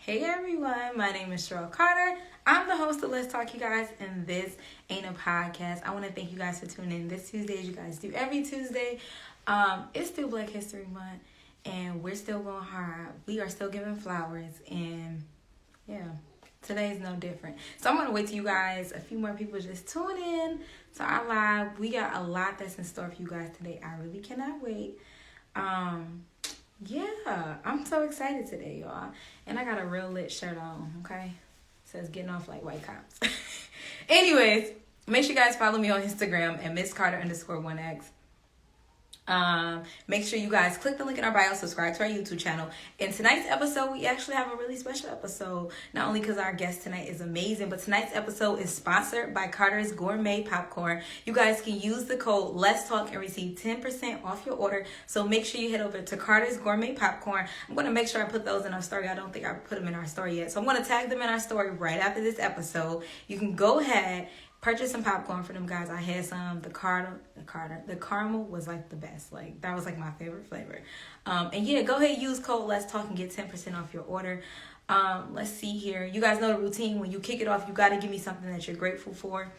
Hey everyone, my name is Cherrell Carter. I'm the host of Let's Talk, you guys, and this ain't a podcast. I want to thank you guys for tuning in this Tuesday, as you guys do every Tuesday. It's still Black History Month, and we're still going hard. We are still giving flowers, and yeah, today's no different. So I'm going to wait till you guys, a few more people just tune in to our live. We got a lot that's in store for you guys today. I really cannot wait. Yeah, I'm so excited today, y'all. And I got a real lit shirt on, okay? It says getting off like white cops. Anyways, make sure you guys follow me on Instagram at MissCarter_1X. Make sure you guys click the link in our bio, subscribe to our YouTube channel. In tonight's episode, we actually have a really special episode. Not only because our guest tonight is amazing, but tonight's episode is sponsored by Carter's Gourmet Popcorn. You guys can use the code Let's Talk and receive 10% off your order. So make sure you head over to Carter's Gourmet Popcorn. I'm going to make sure I put those in our story. I don't think I put them in our story yet. So I'm going to tag them in our story right after this episode. You can go ahead, purchase some popcorn for them guys. I had some. The caramel was like the best. Like, that was like my favorite flavor. And yeah, go ahead, use code Let's Talk and get 10% off your order. Let's see here. You guys know the routine. When you kick it off, you got to give me something that you're grateful for.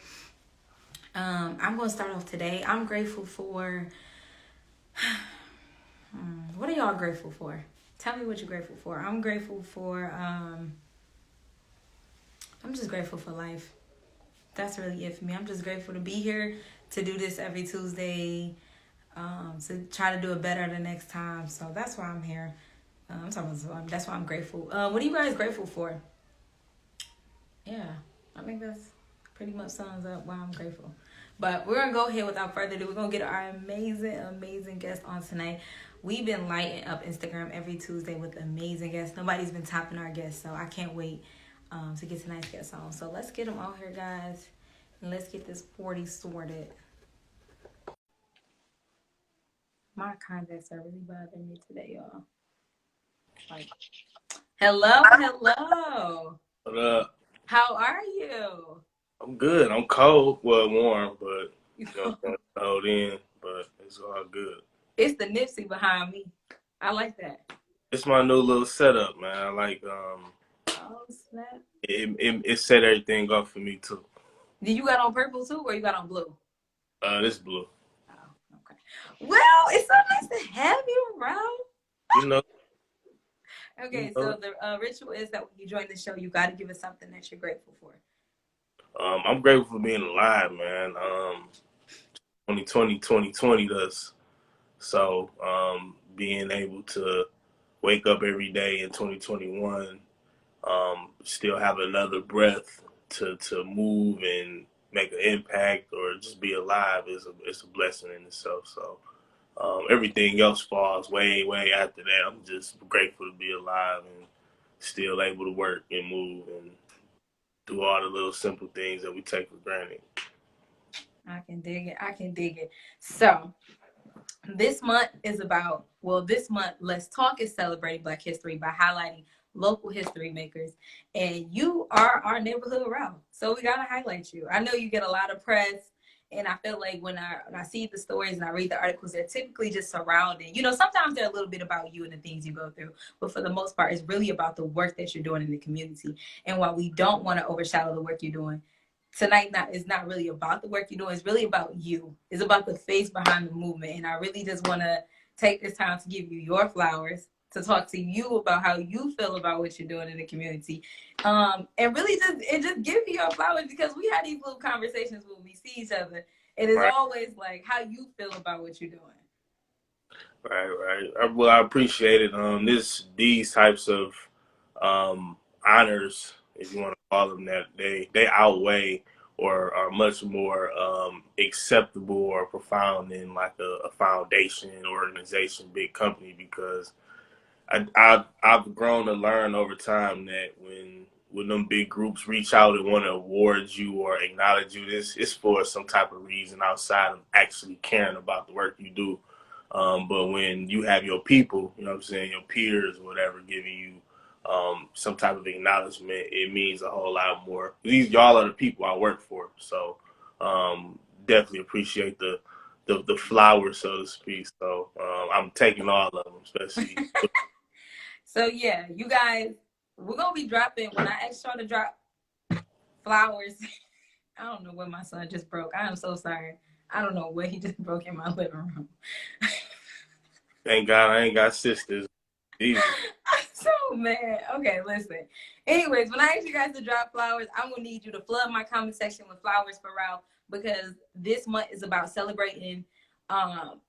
I'm going to start off today. I'm grateful for... what are y'all grateful for? Tell me what you're grateful for. I'm grateful for... I'm just grateful for life. That's really it for me. I'm just grateful to be here, to do this every Tuesday, to try to do it better the next time. So that's why I'm here. That's why I'm grateful. What are you guys grateful for? Yeah, I think that's pretty much sums up why I'm grateful. But we're going to go ahead without further ado. We're going to get our amazing guest on tonight. We've been lighting up Instagram every Tuesday with amazing guests. Nobody's been topping our guests, so I can't wait to get tonight's guest on. So let's get them on here, guys. And let's get this 40 sorted. My contacts are really bothering me today, y'all. Like, hello. What up? How are you? I'm good. I'm cold. Well, warm, but cold in, but it's all good. It's the Nipsey behind me. I like that. It's my new little setup, man. I like Oh, snap. it set everything up for me too. Did you got on purple too, or you got on blue? This blue. Oh, okay. Well, it's so nice to have you around. You know. Okay, so the ritual is that when you join the show, you got to give us something that you're grateful for. I'm grateful for being alive, man. 2020 does. So, being able to wake up every day in 2021, still have another breath to move and make an impact or just be alive is a blessing in itself. So everything else falls way after that. I'm just grateful to be alive and still able to work and move and do all the little simple things that we take for granted. I can dig it. So this month, Let's Talk is celebrating Black History by highlighting local history makers. And you are our neighborhood Ralph. So we got to highlight you. I know you get a lot of press. And I feel like when I see the stories and I read the articles, they're typically just surrounding. Sometimes they're a little bit about you and the things you go through. But for the most part, it's really about the work that you're doing in the community. And while we don't want to overshadow the work you're doing, tonight is not really about the work you're doing. It's really about you. It's about the face behind the movement. And I really just want to take this time to give you your flowers, to talk to you about how you feel about what you're doing in the community. And really just give you your flowers, because we had these little conversations when we see each other. And it's always like how you feel about what you're doing. Right. Well, I appreciate it. These types of honors, if you want to call them that, they outweigh or are much more acceptable or profound than like a foundation, organization, big company, because I've grown to learn over time that when them big groups reach out and want to award you or acknowledge you, it's for some type of reason outside of actually caring about the work you do. But when you have your people, you know what I'm saying, your peers or whatever, giving you some type of acknowledgement, it means a whole lot more. Y'all are the people I work for. So definitely appreciate the flowers, so to speak. So I'm taking all of them, especially. So yeah, you guys, we're gonna be dropping when I asked y'all to drop flowers. I don't know what my son just broke. I am so sorry. I don't know what he just broke in my living room. Thank God I ain't got sisters. Jesus. I'm so mad. Okay, listen. Anyways, when I ask you guys to drop flowers, I'm gonna need you to flood my comment section with flowers for Ralph, because this month is about celebrating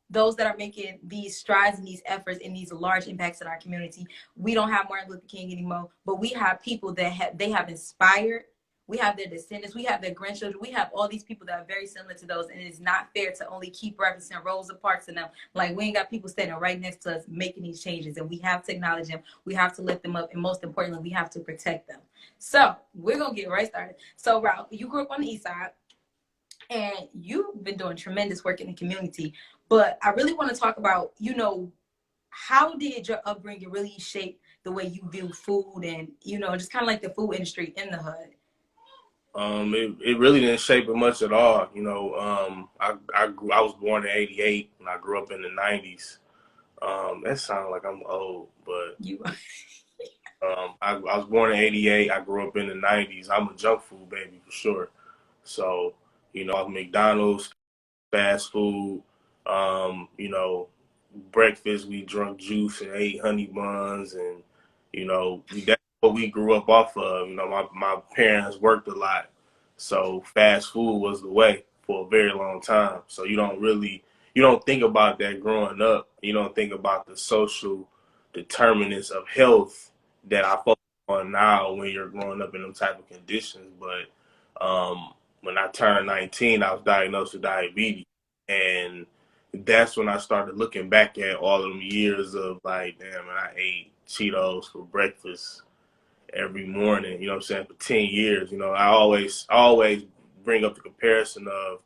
those that are making these strides and these efforts and these large impacts in our community. We don't have Martin Luther King anymore, but we have people that have inspired. We have their descendants, we have their grandchildren, we have all these people that are very similar to those, and it is not fair to only keep referencing Rosa Parks and them. Like, we ain't got people standing right next to us making these changes, and we have to acknowledge them, we have to lift them up, and most importantly, we have to protect them. So we're gonna get right started. So Ralph, you grew up on the east side, and you've been doing tremendous work in the community, but I really want to talk about, how did your upbringing really shape the way you view food and, just kind of like the food industry in the hood? It really didn't shape it much at all. I was born in '88 and I grew up in the '90s. That sounds like I'm old, but You I was born in '88. I grew up in the '90s. I'm a junk food baby for sure. So, McDonald's, fast food, you know, breakfast, we drunk juice and ate honey buns, and that's what we grew up off of. My parents worked a lot, so fast food was the way for a very long time. So you don't think about that growing up. You don't think about the social determinants of health that I focus on now when you're growing up in them type of conditions. But when I turned 19, I was diagnosed with diabetes, and that's when I started looking back at all of them years of like, damn, man, I ate Cheetos for breakfast every morning, you know what I'm saying, for 10 years. I always bring up the comparison of,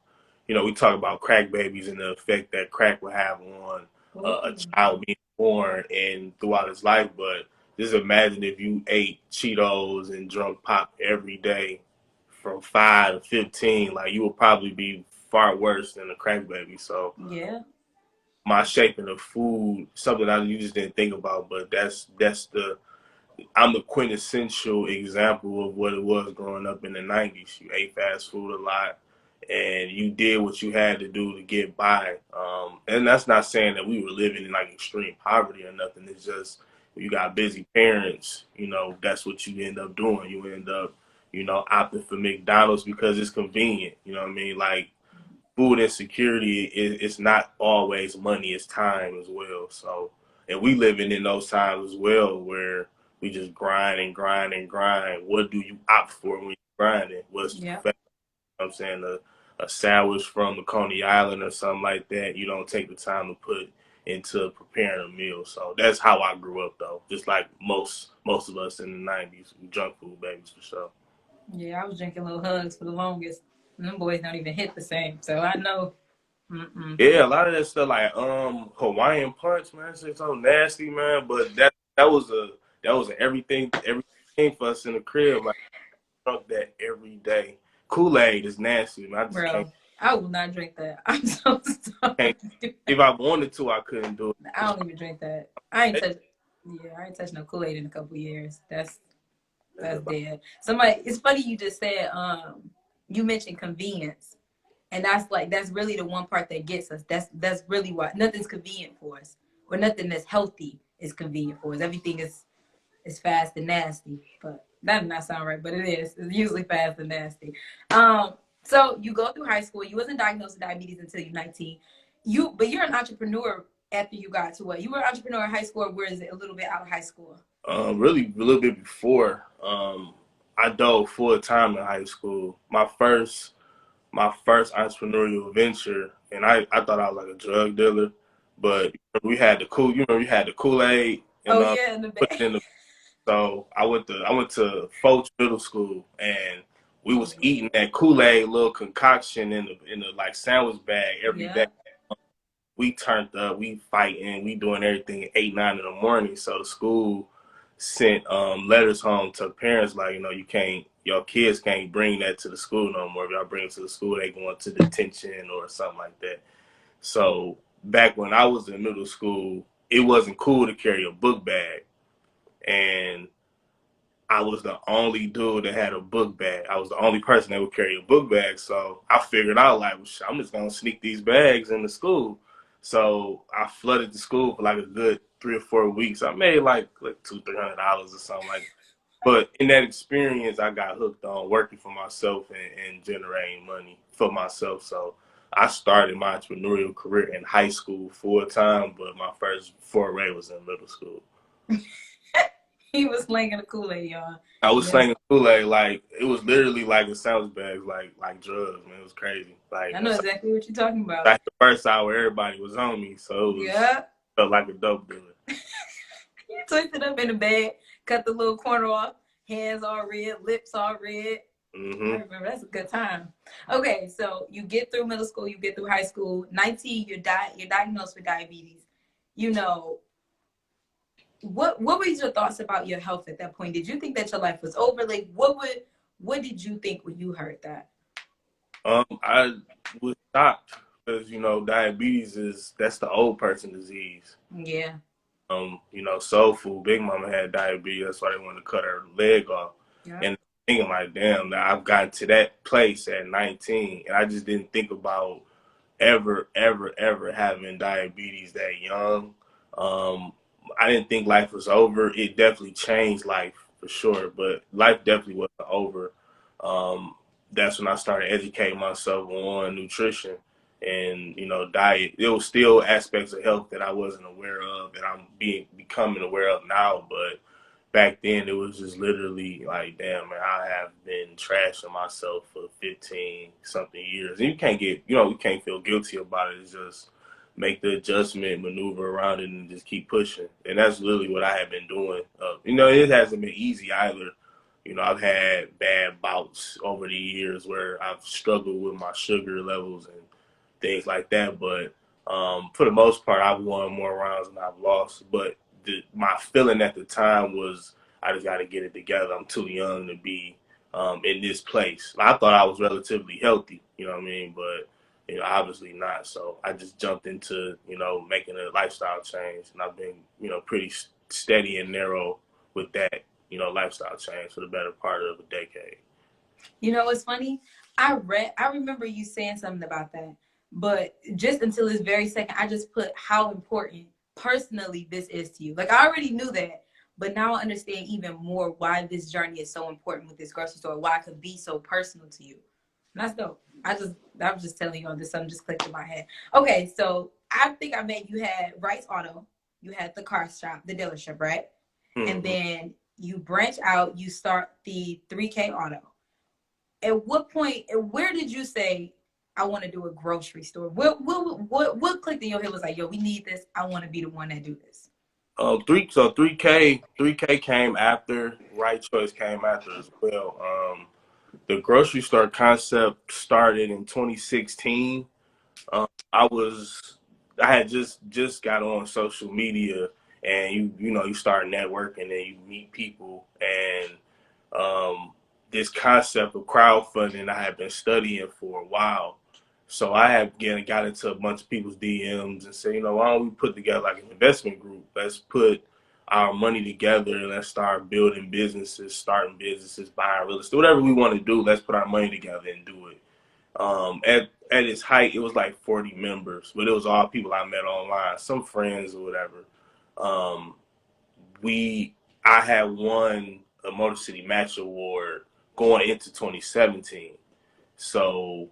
we talk about crack babies and the effect that crack will have on a child being born and throughout his life. But just imagine if you ate Cheetos and drunk pop every day from 5 to 15, like you would probably be far worse than a crack baby. So Yeah. my shaping of food, something I you just didn't think about, but I'm the quintessential example of what it was growing up in the '90s. You ate fast food a lot, and you did what you had to do to get by. And that's not saying that we were living in like extreme poverty or nothing. It's just you got busy parents. That's what you end up doing. You end up, opting for McDonald's because it's convenient. You know what I mean? Like food insecurity it's not always money, it's time as well. So, and we living in those times as well where we just grind and grind and grind. What do you opt for when you're grinding? What's Yeah. the, I'm saying, a sandwich from the Coney Island or something like that. You don't take the time to put into preparing a meal. So that's how I grew up though. Just like most of us in the '90s, junk food babies for sure. Yeah, I was drinking little hugs for the longest. And them boys don't even hit the same. So I know. Mm-mm. Yeah, a lot of that stuff like Hawaiian punch, man, it's so nasty, man. But that was everything for us in the crib. Like drunk that every day. Kool-Aid is nasty, man. I just can't Bro, I will not drink that. I'm so can't. sorry. If I wanted to, I couldn't do I don't even drink that. I ain't touched no Kool-Aid in a couple years. That's it. dead. Somebody, it's funny you just said, you mentioned convenience. And that's really the one part that gets us. That's really what nothing's convenient for us. Or nothing that's healthy is convenient for us. Everything is fast and nasty. But that does not sound right, but it is. It's usually fast and nasty. So you go through high school, you wasn't diagnosed with diabetes until you're 19. But you're an entrepreneur after you got to what? You were an entrepreneur in high school, or where is it a little bit out of high school? Really, a little bit before. I dove full time in high school. My first entrepreneurial venture, and I thought I was like a drug dealer, but we had the Kool-Aid, Oh and yeah, in the put back. it in the. So I went to Foch Middle School, and we Oh was eating Lord. that Kool-Aid little concoction in the like sandwich bag every day. Yeah. We turned up, we fighting, we doing everything at 8, 9 in the morning. So the school sent letters home to parents like, your kids can't bring that to the school no more. If y'all bring it to the school, they going to detention or something like that. So back when I was in middle school, it wasn't cool to carry a book bag. And I was the only dude that had a book bag. I was the only person that would carry a book bag. So I figured out, like, well, I'm just going to sneak these bags into school. So I flooded the school for like a good 3 or 4 weeks. I made like $200-300 or something like that. But in that experience, I got hooked on working for myself and generating money for myself. So I started my entrepreneurial career in high school full time, but my first foray was in middle school. He was slinging the Kool-Aid, y'all. I was Yeah. slinging Kool-Aid like it was literally like a sandwich bag, like drugs, man. It was crazy. Like I know exactly what you're talking about. like the first hour, everybody was on me, so it was Yeah. felt like a dope dealer. You twisted up in the bed, cut the little corner off, hands all red, lips all red. I Hmm. remember that's a good time. Okay, so you get through middle school, you get through high school. 19, you're diagnosed with diabetes. You know, what were your thoughts about your health at that point? Did you think that your life was over? Like, what did you think when you heard that? I was shocked because diabetes that's the old person disease. Yeah. Soul Food, Big Mama had diabetes. That's why they wanted to cut her leg off. Yeah. And thinking like, damn, now I've gotten to that place at 19, and I just didn't think about ever having diabetes that young. Um, I didn't think life was over. It definitely changed life for sure, but life definitely wasn't over. Um, that's when I started educating myself on nutrition and diet. There was still aspects of health that I wasn't aware of that I'm becoming aware of now, but back then it was just literally like, damn, man, I have been trashing myself for 15 something years. And you can't feel guilty about it. It's just make the adjustment, maneuver around it, and just keep pushing. And that's literally what I have been doing. It hasn't been easy either. I've had bad bouts over the years where I've struggled with my sugar levels and things like that. But for the most part, I've won more rounds than I've lost. But my feeling at the time was I just got to get it together. I'm too young to be in this place. I thought I was relatively healthy, you know what I mean? But obviously not. So I just jumped into making a lifestyle change, and I've been pretty steady and narrow with that lifestyle change for the better part of a decade. You know what's funny? I remember you saying something about that, but just until this very second, I just put how important personally this is to you. Like, I already knew that, but now I understand even more why this journey is so important with this grocery store, why it could be so personal to you. And that's dope. I was just telling you on this, something just clicked in my head. Okay, so I think I met you had Rice Auto, you had the car shop, the dealership, right? And Mm-hmm. then you branch out, you start the 3K Auto. At what point, where did you say, I want to do a grocery store? What clicked in your head was like, yo, we need this. I want to be the one that do this. 3K came after. Right Choice came after as well. The grocery store concept started in 2016. Um, I was I had just got on social media, and you start networking and you meet people, and um, this concept of crowdfunding I had been studying for a while. So I had again got into a bunch of people's DMs and said, why don't we put together like an investment group? Let's put our money together and let's start building businesses, starting businesses, buying real estate, whatever we want to do. Let's put our money together and do it. At its height, it was like 40 members, but it was all people I met online, some friends or whatever. Um, we I had won a Motor City Match Award going into 2017, so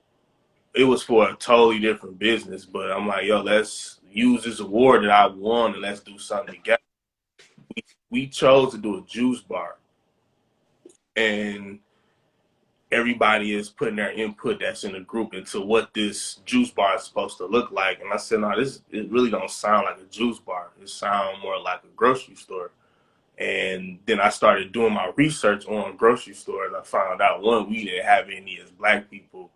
it was for a totally different business. But I'm like, yo, let's use this award that I won and let's do something together. We chose to do a juice bar, and everybody is putting their input that's in the group into what this juice bar is supposed to look like. And I said, no, it really don't sound like a juice bar. It sounds more like a grocery store. And then I started doing my research on grocery stores. I found out, one, we didn't have any as black people,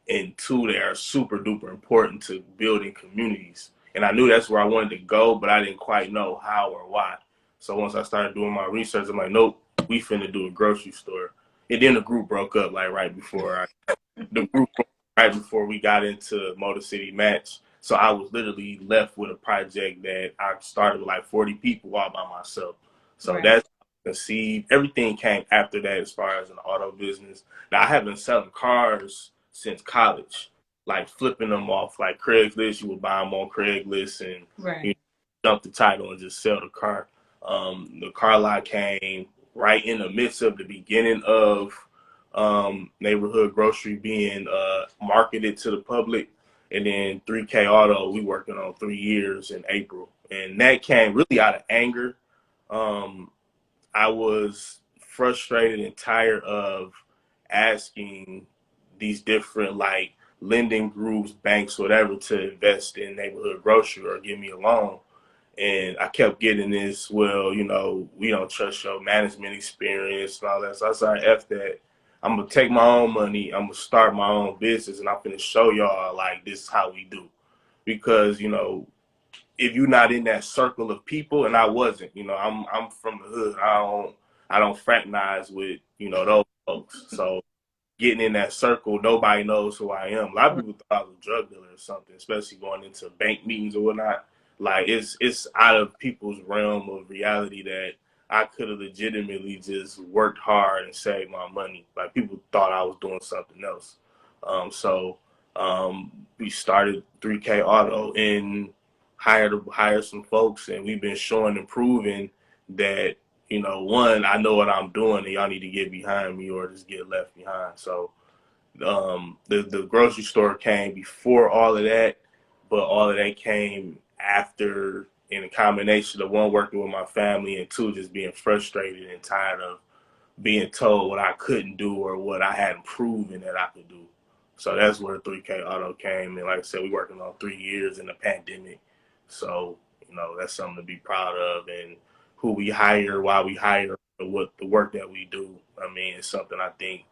and two, they are super duper important to building communities. And I knew that's where I wanted to go, but I didn't quite know how or why. So once I started doing my research, I'm like, nope, we finna do a grocery store. And then the group broke up like the group broke right before we got into Motor City Match. So I was literally left with a project that I started with like 40 people all by myself. So Right. conceived. Everything came after that as far as an auto business. Now I have been selling cars since college, like flipping them off like Craigslist. You would buy them on Craigslist and you Right. know, dump the title and just sell the car. The car lot came right in the midst of the beginning of neighborhood grocery being marketed to the public. And then 3K Auto, we working on 3 years in April. And that came really out of anger. Um, I was frustrated and tired of asking these different like lending groups, banks, whatever, to invest in neighborhood grocery or give me a loan. And I kept getting this, well, you know, we don't trust your management experience and all that. So I said, F that. I'm gonna take my own money. I'm gonna start my own business, and I'm gonna show y'all like this is how we do. Because you know, if you're not in that circle of people, and I wasn't, you know, I'm from the hood. I don't fraternize with you know those folks. So getting in that circle, nobody knows who I am. A lot of people thought I was a drug dealer or something, especially going into bank meetings or whatnot. Like it's out of people's realm of reality that I could have legitimately just worked hard and saved my money. Like people thought I was doing something else. So we started 3K Auto and hired some folks, and we've been showing and proving that you know, one, I know what I'm doing, and y'all need to get behind me or just get left behind. So, the grocery store came before all of that, but all of that came after, in a combination of one, working with my family, and two, just being frustrated and tired of being told what I couldn't do or what I hadn't proven that I could do. So that's where 3K Auto came. And like I said, we working on 3 years in the pandemic. So, you know, that's something to be proud of. And who we hire, why we hire, what the work that we do. I mean, it's something I think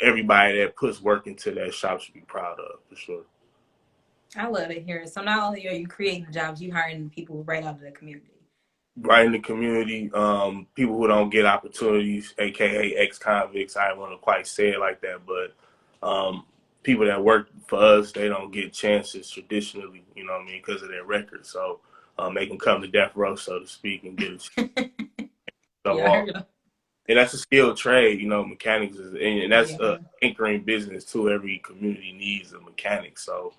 everybody that puts work into that shop should be proud of, for sure. I love to hear it. So not only are you creating jobs, you hiring people right out of the community. Right in the community, people who don't get opportunities, aka ex-convicts. I don't want to quite say it like that, but people that work for us, they don't get chances traditionally, you know what I mean, because of their record. So they can come to death row, so to speak, and get a chance. So, Yeah, I heard of. and that's a skilled trade, you know, mechanics is, and that's Yeah. a anchoring business too. Every community needs a mechanic. So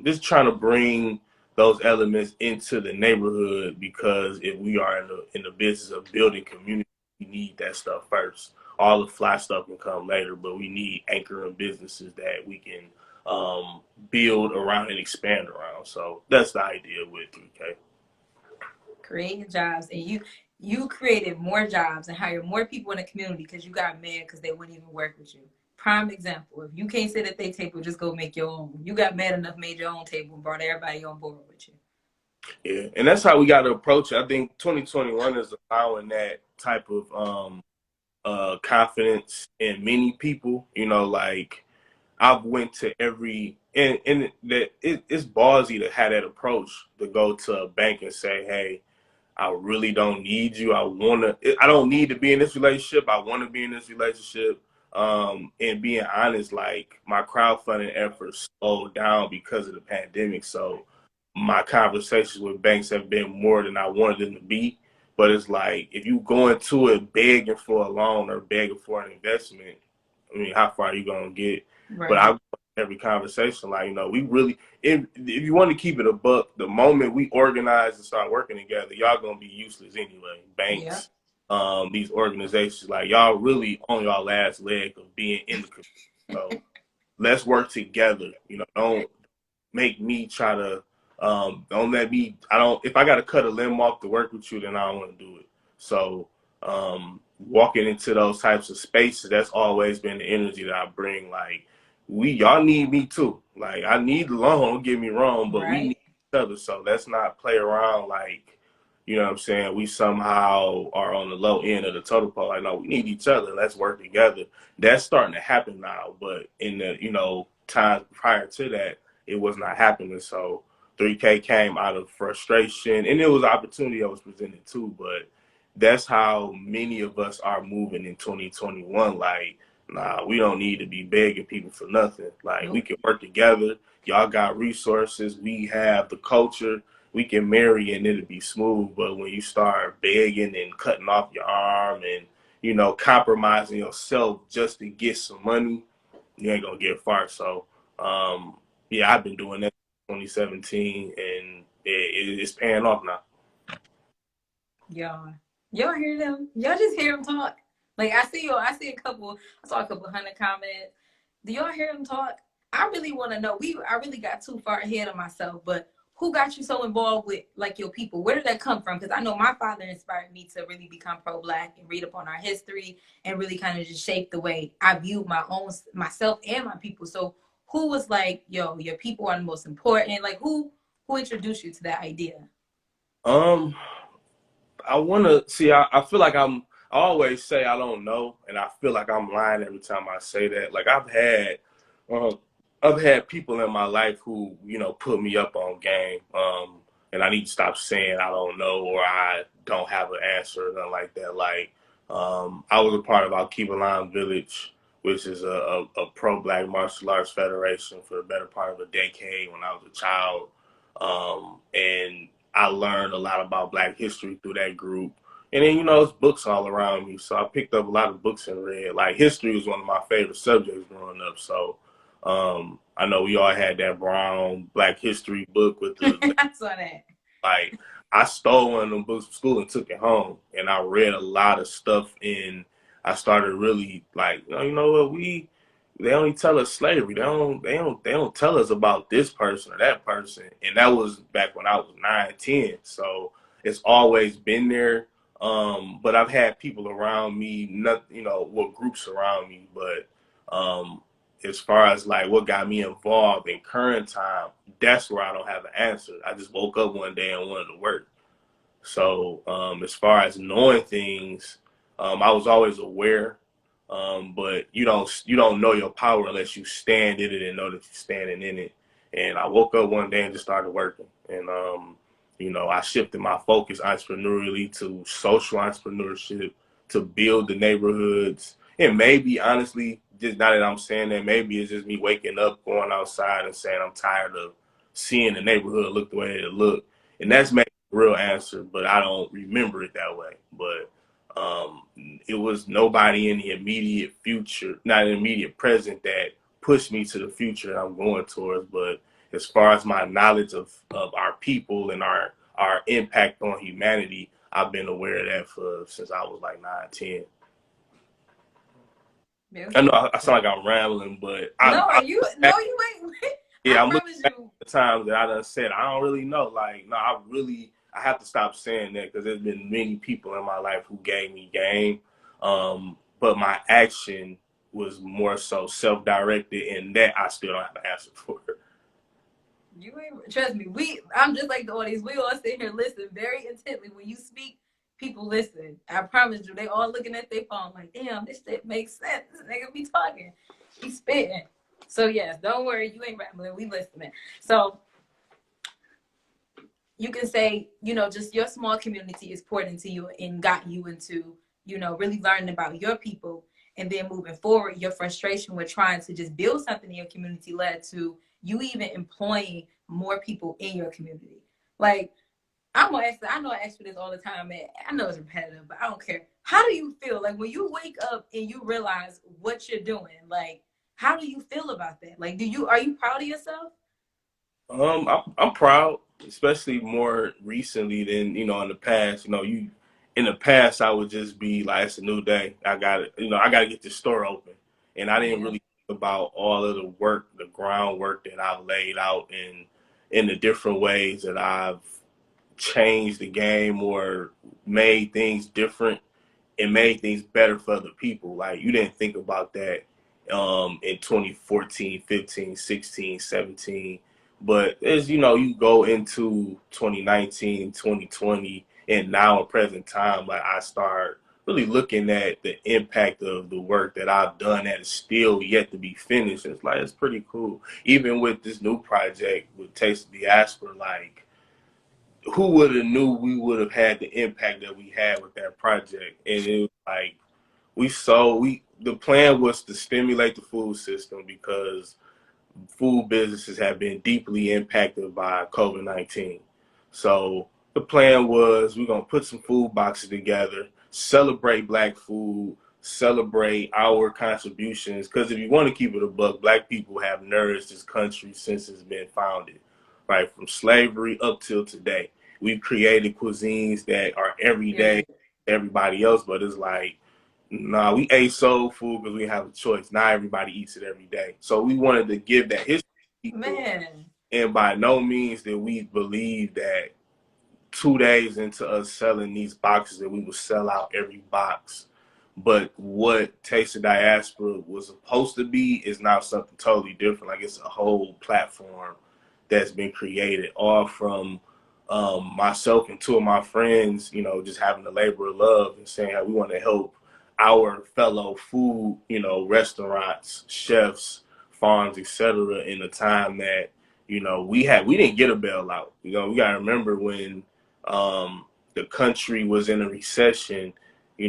just trying to bring those elements into the neighborhood, because if we are in the business of building community, we need that stuff first. All the fly stuff can come later, but we need anchoring businesses that we can build around and expand around. So that's the idea with 3K. Creating jobs, and you created more jobs and hired more people in the community because you got mad because they wouldn't even work with you. Prime example: if you can't sit at their table, just go make your own. You got mad enough, made your own table, and brought everybody on board with you. Yeah, and that's how we got to approach it. I think 2021 is allowing that type of confidence in many people. You know, like I've went to every and that it's ballsy to have that approach to go to a bank and say, "Hey, I really don't need you. I don't need to be in this relationship. I want to be in this relationship." And being honest, like my crowdfunding efforts slowed down because of the pandemic. So my conversations with banks have been more than I wanted them to be. But it's like if you go into it begging for a loan or begging for an investment, I mean, how far are you gonna get? But Right. I every conversation, like, you know, we really, if you want to keep it a buck, the moment we organize and start working together, y'all gonna be useless anyway. Yeah. Banks, these organizations, like y'all really on y'all last leg of being in the community. So let's work together. You know, don't make me try to don't let me I don't if I gotta cut a limb off to work with you, then I don't want to do it. So walking into those types of spaces, that's always been the energy that I bring. Like y'all need me too. Like I need the loan, don't get me wrong, but we need Right. each other. So let's not play around like, you know what I'm saying, we somehow are on the low end of the total pole. Like, no, we need each other. Let's work together. That's starting to happen now. But in the, you know, times prior to that, it was not happening. So 3K came out of frustration, and it was opportunity that was presented too. But that's how many of us are moving in 2021. Like, nah, we don't need to be begging people for nothing. Like, we Nope. can work together. Y'all got resources. We have the culture. we can marry and it'll be smooth. But when you start begging and cutting off your arm and, you know, compromising yourself just to get some money, you ain't gonna get far. So, yeah, I've been doing that 2017, and it's paying off now. Y'all hear them? Y'all just hear them talk. Like I see you. I saw a couple hundred comments. Do y'all hear them talk? I really want to know. I really got too far ahead of myself, but who got you so involved with like your people? Where did that come from? Because I know my father inspired me to really become pro-black and read up on our history and really kind of just shape the way I view myself and my people. So who was like, yo, your people are the most important? Like who introduced you to that idea? Um, I want to see. I feel like I always say I don't know, and I feel like I'm lying every time I say that. Like uh, I've had people in my life who put me up on game, and I need to stop saying I don't know or I don't have an answer or nothing like that. Like I was a part of Cherrell Village, which is a pro-black martial arts federation for the better part of a decade when I was a child, and I learned a lot about Black history through that group. And then, it's books all around me. So I picked up a lot of books and read. Like, history was one of my favorite subjects growing up. So I know we all had that brown Black history book with the, I saw that. like, I stole one of them books from school and took it home. And I read a lot of stuff, and I started really, like, you know what, they only tell us slavery. They don't tell us about this person or that person. And that was back when I was 9, 10. So it's always been there. But I've had people around me, not what groups around me, but as far as like what got me involved in current time, that's where I don't have an answer. I just woke up one day and wanted to work. So as far as knowing things, I was always aware, but you don't know your power unless you stand in it and know that you're standing in it. And I woke up one day and just started working, and I shifted my focus entrepreneurially to social entrepreneurship, to build the neighborhoods. And maybe honestly, just now that I'm saying that, maybe it's just me waking up, going outside, and saying I'm tired of seeing the neighborhood look the way it look, and that's maybe the real answer, but I don't remember it that way. But it was nobody in the immediate future, not in the immediate present, that pushed me to the future that I'm going towards. But as far as my knowledge of our people and our impact on humanity, I've been aware of that since I was like 9, 10. I know I sound like I'm rambling, but No, are I'm you? No, back, you ain't. I yeah, I'm looking promise back you. at the times that I done said I don't really know. Like, no, I have to stop saying that because there's been many people in my life who gave me game, but my action was more so self-directed, and that I still don't have an answer for. You ain't trust me. I'm just like the audience. We all sit here listen very intently. When you speak, people listen. I promise you, they all looking at their phone like, damn, this shit makes sense. This nigga be talking. He's spitting. So yes, don't worry, you ain't rambling. We listening. So you can say, just your small community is poured into you and got you into, really learning about your people. And then moving forward, your frustration with trying to just build something in your community led to you even employing more people in your community. Like, I know I ask you this all the time, man. I know it's repetitive, but I don't care. How do you feel? Like when you wake up and you realize what you're doing, like, how do you feel about that? Like, are you proud of yourself? I'm proud, especially more recently than in the past. In the past I would just be like, it's a new day. I got to get this store open, and I didn't Yeah. really think about all of the work, the groundwork that I've laid out in the different ways that I've changed the game or made things different and made things better for other people. Like, you didn't think about that in 2014, 15, 16, 17. But as you go into 2019, 2020, and now in present time, like, I start really looking at the impact of the work that I've done that is still yet to be finished. It's like, it's pretty cool. Even with this new project with Taste of Diaspora, like, who would have knew we would have had the impact that we had with that project? And it was like, the plan was to stimulate the food system because food businesses have been deeply impacted by COVID-19. So the plan was we're gonna put some food boxes together, celebrate Black food, celebrate our contributions. Because if you want to keep it a buck, Black people have nourished this country since it's been founded, right? From slavery up till today. We've created cuisines that are everyday Period. to everybody else, but it's like, nah, we ate soul food because we have a choice. Not everybody eats it every day. So we wanted to give that history to people, Man, and by no means did we believe that 2 days into us selling these boxes that we would sell out every box. But what Taste of Diaspora was supposed to be is now something totally different. Like it's a whole platform that's been created, all from myself and two of my friends, just having the labor of love and saying how we want to help our fellow food, restaurants, chefs, farms, etc. in a time that we didn't get a bailout. We got to remember when the country was in a recession,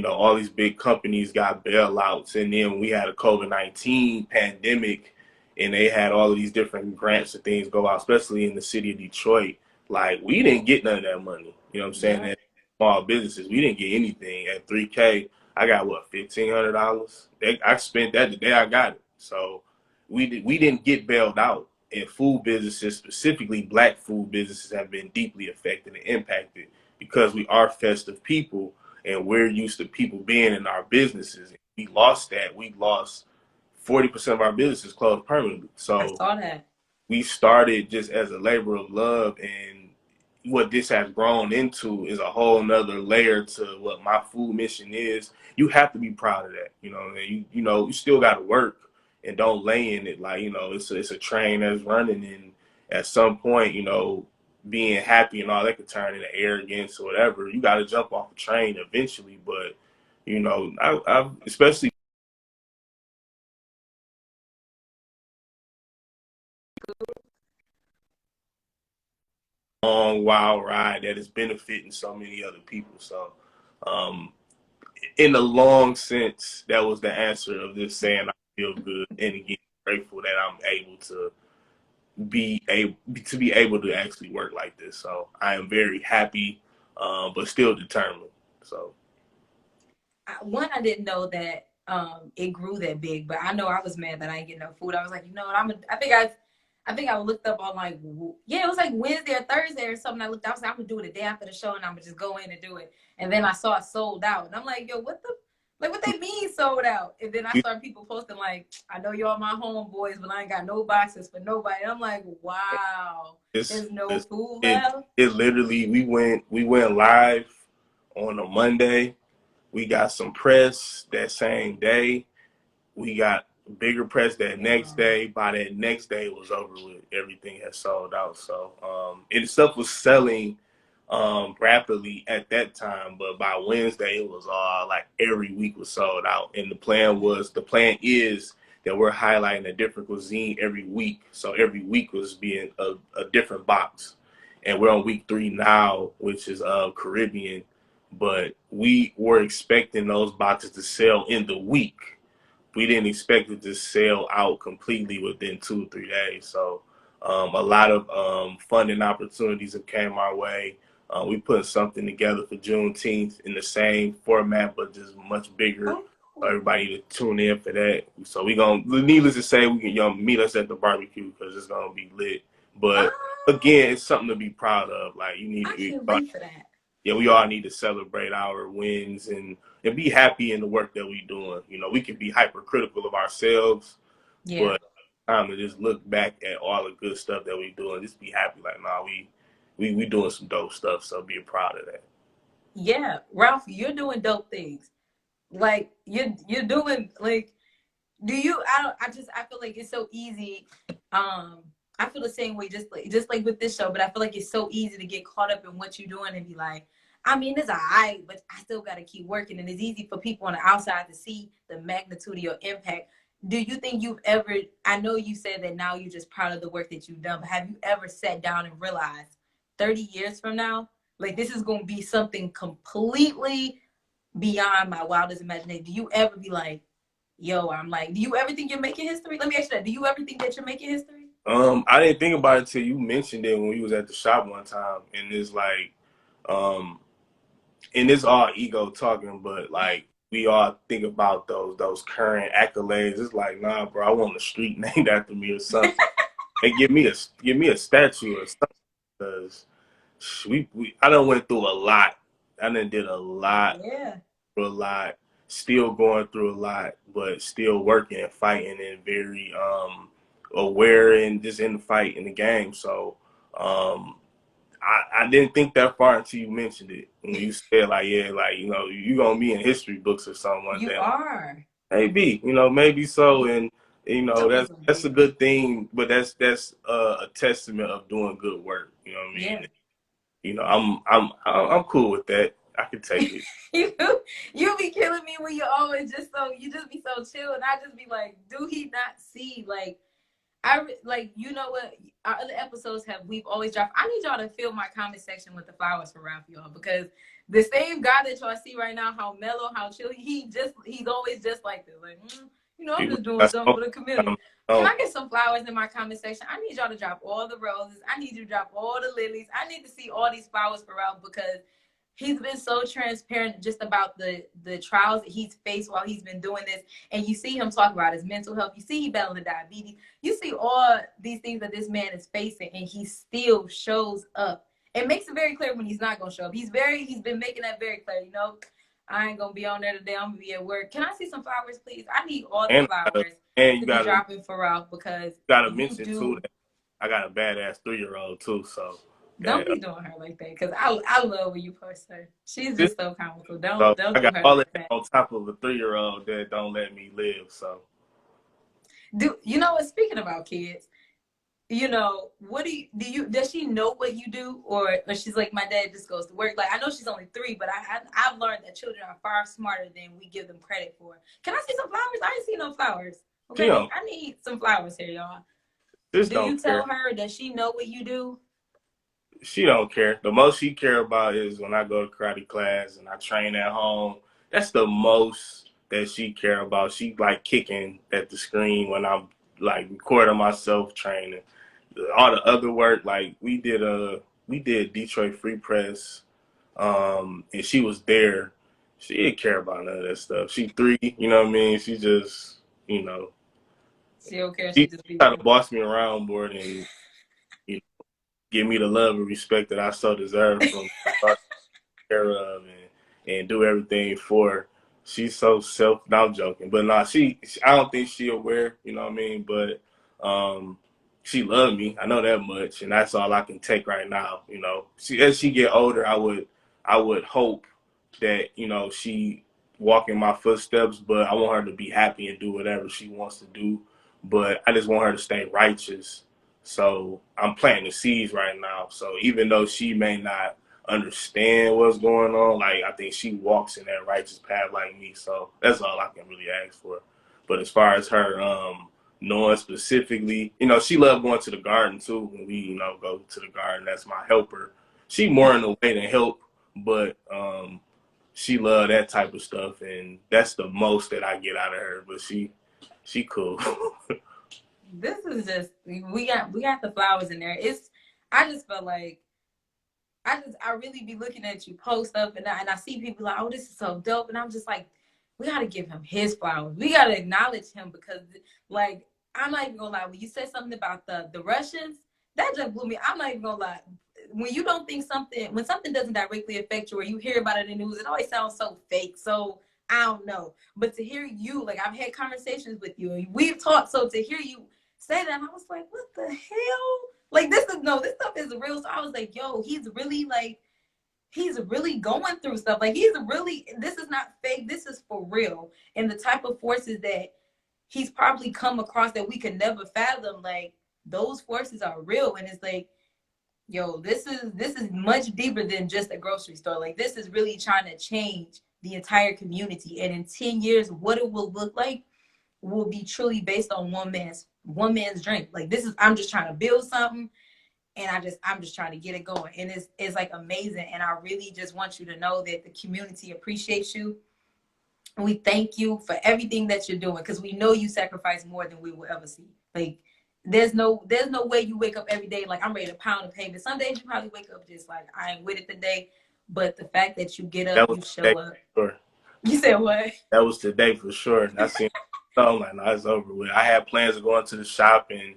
all these big companies got bailouts. And then we had a COVID-19 pandemic and they had all of these different grants and things go out, especially in the city of Detroit. Like, we didn't get none of that money. You know what I'm saying? yeah, That small businesses, we didn't get anything. At 3K, I got what, $1,500? I spent that the day I got it. So we didn't get bailed out. And food businesses, specifically Black food businesses, have been deeply affected and impacted because we are festive people and we're used to people being in our businesses. We lost that. We lost 40% of our businesses closed permanently. I So saw that. we started just as a labor of love, and what this has grown into is a whole nother layer to what my food mission is. You have to be proud of that. You still got to work and don't lay in it. Like, it's a train that's running, and at some point, being happy and all that could turn into arrogance or whatever. You got to jump off the train eventually. But I've especially long wild ride that is benefiting so many other people. So um, in the long sense, that was the answer of this saying I feel good, and again grateful that I'm able to be able to actually work like this. So I am very happy, but still determined. So One, I didn't know that it grew that big, but I know I was mad that I didn't get no food. I was like, you know what, I think I looked up on like, yeah, it was like Wednesday or Thursday or something. I was like, I'm gonna do it the day after the show, and I'm gonna just go in and do it. And then I saw it sold out, and I'm like, yo, what they mean sold out? And then I started people posting like, I know y'all my homeboys, but I ain't got no boxes for nobody. And I'm like, wow, it's, there's no it's food it left. it literally we went live on a Monday. We got some press that same day. We got bigger press that next Damn. day. By that next day, it was over with. Everything had sold out. So and stuff was selling rapidly at that time. But by Wednesday, it was all like every week was sold out. And the plan is that we're highlighting a different cuisine every week. So every week was being a different box. And we're on week 3 now, which is Caribbean. But we were expecting those boxes to sell in the week. We didn't expect it to sell out completely within 2 or 3 days. So a lot of funding opportunities have came our way. We put something together for Juneteenth in the same format, but just much bigger. Oh, So everybody to tune in for that. So needless to say, we can meet us at the barbecue because it's gonna be lit. But oh, again, it's something to be proud of. Like I can't wait for that. yeah, we all need to celebrate our wins and be happy in the work that we doing. We can be hypercritical of ourselves, Yeah. but time to just look back at all the good stuff that we do and just be happy. Like, nah, we doing some dope stuff. So be proud of that. Yeah, Ralph, you're doing dope things. Like you're doing like do you I don't I feel like it's so easy. Um I feel the same way just like with this show, but I feel like it's so easy to get caught up in what you're doing and be like, I mean, it's alright, but I still gotta keep working. And it's easy for people on the outside to see the magnitude of your impact. Do you think you've ever I know you said that now you're just proud of the work that you've done, but have you ever sat down and realized 30 years from now, like this is gonna be something completely beyond my wildest imagination? Do you ever be like, yo, I'm like, do you ever think you're making history? Let me ask you that. Do you ever think that you're making history? I didn't think about it till you mentioned it when we was at the shop one time, and it's like, um, and it's all ego talking, but like we all think about those current accolades. It's like, nah, bro, I want a street named after me or something. Hey, give me a statue or something, because we I done went through a lot. I done did a lot, Yeah. through a lot, still going through a lot, but still working and fighting and very aware and just in the fight in the game. So um I didn't think that far until you mentioned it. When you said like, yeah, like, you gonna be in history books or something one You day. Like, are. maybe, maybe so, and Don't be so that's a negative. good thing, but that's a testament of doing good work. You know what I Yeah. mean? I'm cool with that. I can take it. you you be killing me when you always you just be so chill, and I just be like, do he not see like like, you know what? Our other episodes we've always dropped. I need y'all to fill my comment section with the flowers for Raphael, because the same guy that y'all see right now, how mellow, how chill, he's always just like this. Like, I'm People just doing got something smoke. for the community. Can Um, I get some flowers in my comment section? I need y'all to drop all the roses. I need you to drop all the lilies. I need to see all these flowers for Ralph, because he's been so transparent just about the trials that he's faced while he's been doing this. And you see him talk about his mental health. You see he battling diabetes. You see all these things that this man is facing, and he still shows up. It makes it very clear when he's not gonna show up. He's been making that very clear. I ain't gonna be on there today. I'm gonna be at work. Can I see some flowers, please? I need all the and flowers and you to be gotta dropping for Ralph, because gotta you mention too do. that I got a badass 3-year-old too. So Don't that be doing her like that, because I love when you post her. She's this just so comical. so Don't I do got her all like that that. on top of a 3-year-old that don't let me live. So Do you know what? Speaking about kids, what does she know what you do, or she's like, my dad just goes to work? Like, I know she's only 3, but I've learned that children are far smarter than we give them credit for. Can I see some flowers? I ain't see no flowers. she Okay, don't I need some flowers here, y'all. just Do you don't care. tell her that she know what you do? She don't care. The most she care about is when I go to karate class and I train at home. That's the most that she care about. She like kicking at the screen when I'm like recording myself training. All the other work, like we did Detroit Free Press, and she was there. She didn't care about none of that stuff. She 3, you know what I mean? She just, you know, She don't care. She she just be tried to working. boss me around more than, you know, give me the love and respect that I so deserve from care of and do everything for her. She's so self. No, I'm joking, but nah, I don't think she aware. You know what I mean? But she loved me. I know that much, and that's all I can take right now. As she get older, I would hope that she walk in my footsteps. But I want her to be happy and do whatever she wants to do. But I just want her to stay righteous. So I'm planting the seeds right now. So even though she may not understand what's going on, like I think she walks in that righteous path like me. So that's all I can really ask for. But as far as her knowing specifically, she loved going to the garden too. When we, go to the garden, that's my helper. She more in the way than help, but she loved that type of stuff, and that's the most that I get out of her. But she cool. This is just we got the flowers in there. I just felt like I really be looking at you post up, and I see people like, oh, this is so dope, and I'm just like, we gotta give him his flowers. We gotta acknowledge him, because like, I'm not even gonna lie. When you said something about the Russians, that just blew me. I'm not even gonna lie. When you don't think when something doesn't directly affect you, or you hear about it in the news, it always sounds so fake. So I don't know. But to hear you, like, I've had conversations with you and we've talked. So to hear you say that, I was like, what the hell? Like, this stuff is real. So I was like, yo, he's really going through stuff. Like, this is not fake. This is for real. And the type of forces that he's probably come across that we could never fathom, like, those forces are real. And it's like, yo, this is much deeper than just a grocery store. Like, this is really trying to change the entire community. And in 10 years, what it will look like will be truly based on one man's dream. Like, I'm just trying to build something, and I'm just trying to get it going. And it's like amazing. And I really just want you to know that the community appreciates you. We thank you for everything that you're doing, because we know you sacrifice more than we will ever see. Like, there's no way you wake up every day like I'm ready to pound the pavement. Some days you probably wake up just like I ain't with it today. But the fact that you get up, That was you today show up. for sure. You said what? That was today for sure. I seen. So I'm like, no, it's over with. I had plans of going to the shop and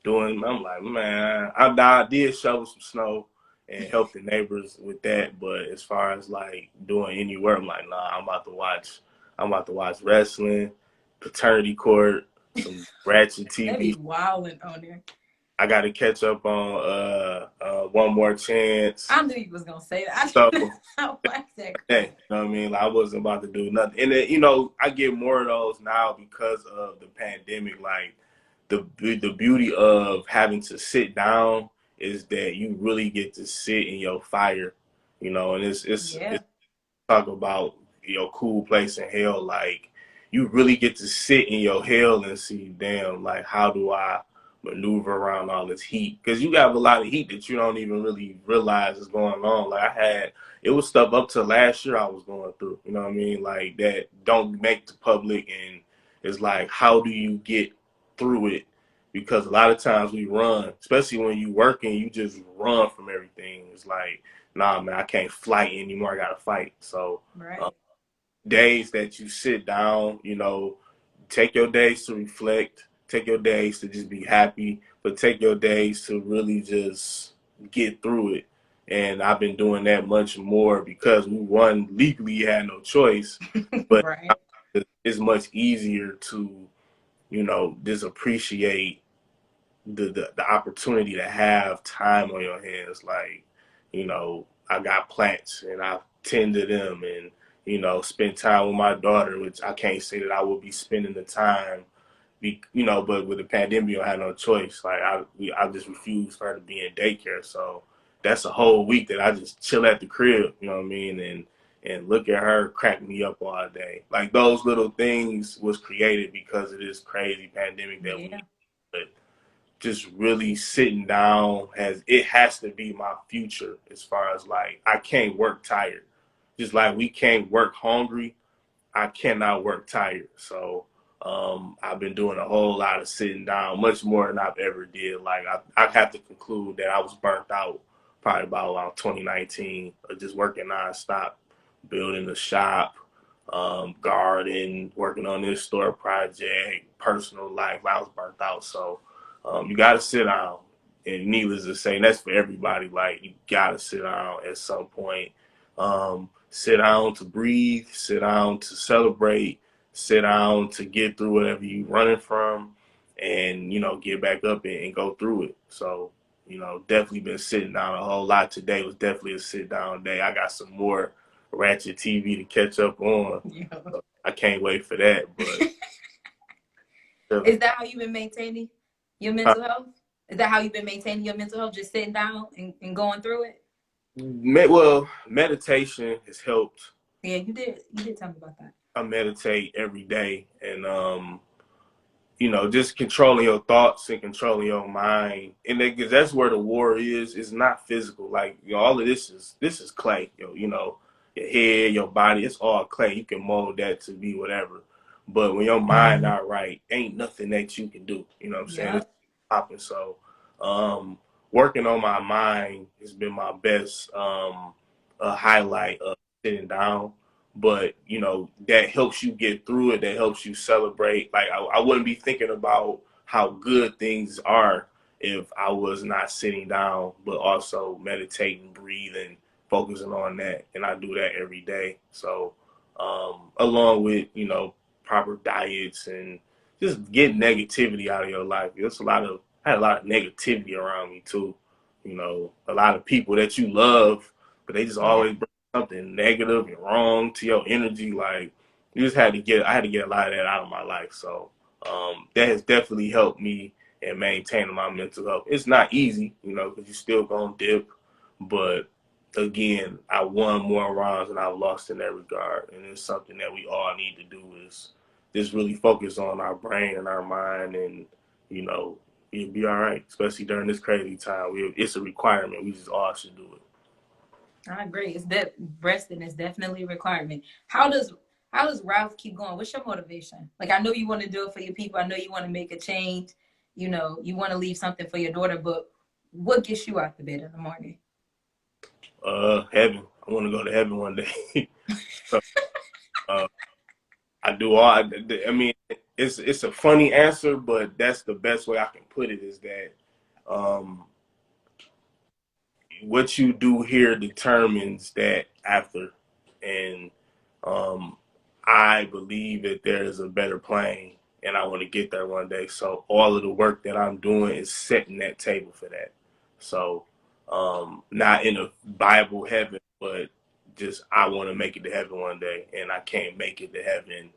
doing. I'm like, man, I did shovel some snow and help the neighbors with that. But as far as like doing any work, I'm like, nah, I'm about to watch. I'm about to watch wrestling, paternity court, some ratchet They TV. be wilding on there. I got to catch up on One More Chance. I knew you was gonna say that. So I watch that that, crap. you know what I mean? Like, I wasn't about to do nothing. And then, I get more of those now because of the pandemic. Like the beauty of having to sit down is that you really get to sit in your fire, and it's Yeah. talk about your cool place in hell. Like you really get to sit in your hell and see, damn, like how do I maneuver around all this heat? Because you got a lot of heat that you don't even really realize is going on. Like it was stuff up to last year I was going through. You know what I mean? Like that don't make the public, and it's like how do you get through it? Because a lot of times we run, especially when you working, you just run from everything. It's like, nah, man, I can't fight anymore. I gotta fight. So Right. days that you sit down, take your days to reflect, take your days to just be happy, but take your days to really just get through it. And I've been doing that much more because we one legally had no choice, but Right. it's much easier to, just appreciate the opportunity to have time on your hands. Like, I got plants and I tend to them and, spend time with my daughter, which I can't say that I will be spending the time, but with the pandemic, I had no choice. Like, I just refused for her to be in daycare. So that's a whole week that I just chill at the crib, you know what I mean? And look at her crack me up all day. Like those little things was created because of this crazy pandemic that we, Yeah. but just really sitting down has to be my future as far as like I can't work tired. Just like we can't work hungry, I cannot work tired. So I've been doing a whole lot of sitting down, much more than I've ever did. Like I have to conclude that I was burnt out probably about around 2019 of just working nonstop, building a shop, garden, working on this store project, personal life. I was burnt out. So you got to sit down. And needless to say, and that's for everybody. Like you got to sit down at some point. Sit down to breathe, sit down to celebrate, sit down to get through whatever you're running from, and get back up and go through it. So definitely been sitting down a whole lot. Today was definitely a sit down day. I got some more ratchet TV to catch up on. Yeah. I can't wait for that. But Is that how you've been maintaining your mental health? Is that how you've been maintaining your mental health? Just sitting down and going through it? well, meditation has helped. Yeah, you did. You did tell me about that. I meditate every day, and just controlling your thoughts and controlling your mind, and because that's where the war is. It's not physical. Like all of this is clay. Your head, your body, it's all clay. You can mold that to be whatever. But when your mind not right, ain't nothing that you can do. You know what I'm saying? Yeah. It's popping. So, working on my mind has been my best highlight of sitting down, but that helps you get through it, that helps you celebrate. Like I wouldn't be thinking about how good things are if I was not sitting down, but also meditating, breathing, focusing on that, and I do that every day. So along with proper diets and just get negativity out of your life. I had a lot of negativity around me too. A lot of people that you love, but they just Yeah. always bring something negative and wrong to your energy. Like I had to get a lot of that out of my life. So that has definitely helped me in maintaining my mental health. It's not easy, because you still gonna dip, but again, I won more rounds than I've lost in that regard, and it's something that we all need to do is just really focus on our brain and our mind, and you know, you'll be all right, especially during this crazy time. It's a requirement. We just all should do it. I agree. It's that resting is definitely a requirement. How does Ralph keep going? What's your motivation? Like I know you want to do it for your people. I know you want to make a change you know, you want to leave something for your daughter, but what gets you out the bed in the morning? Heaven. I want to go to heaven one day. So, uh, I do all. I mean, it's a funny answer, but that's the best way I can put it. Is that um, what you do here determines that after, and um, I believe that there is a better plane, and I want to get there one day. So all of the work that I'm doing is setting that table for that. So not in a Bible heaven, but just I want to make it to heaven one day, and I can't make it to heaven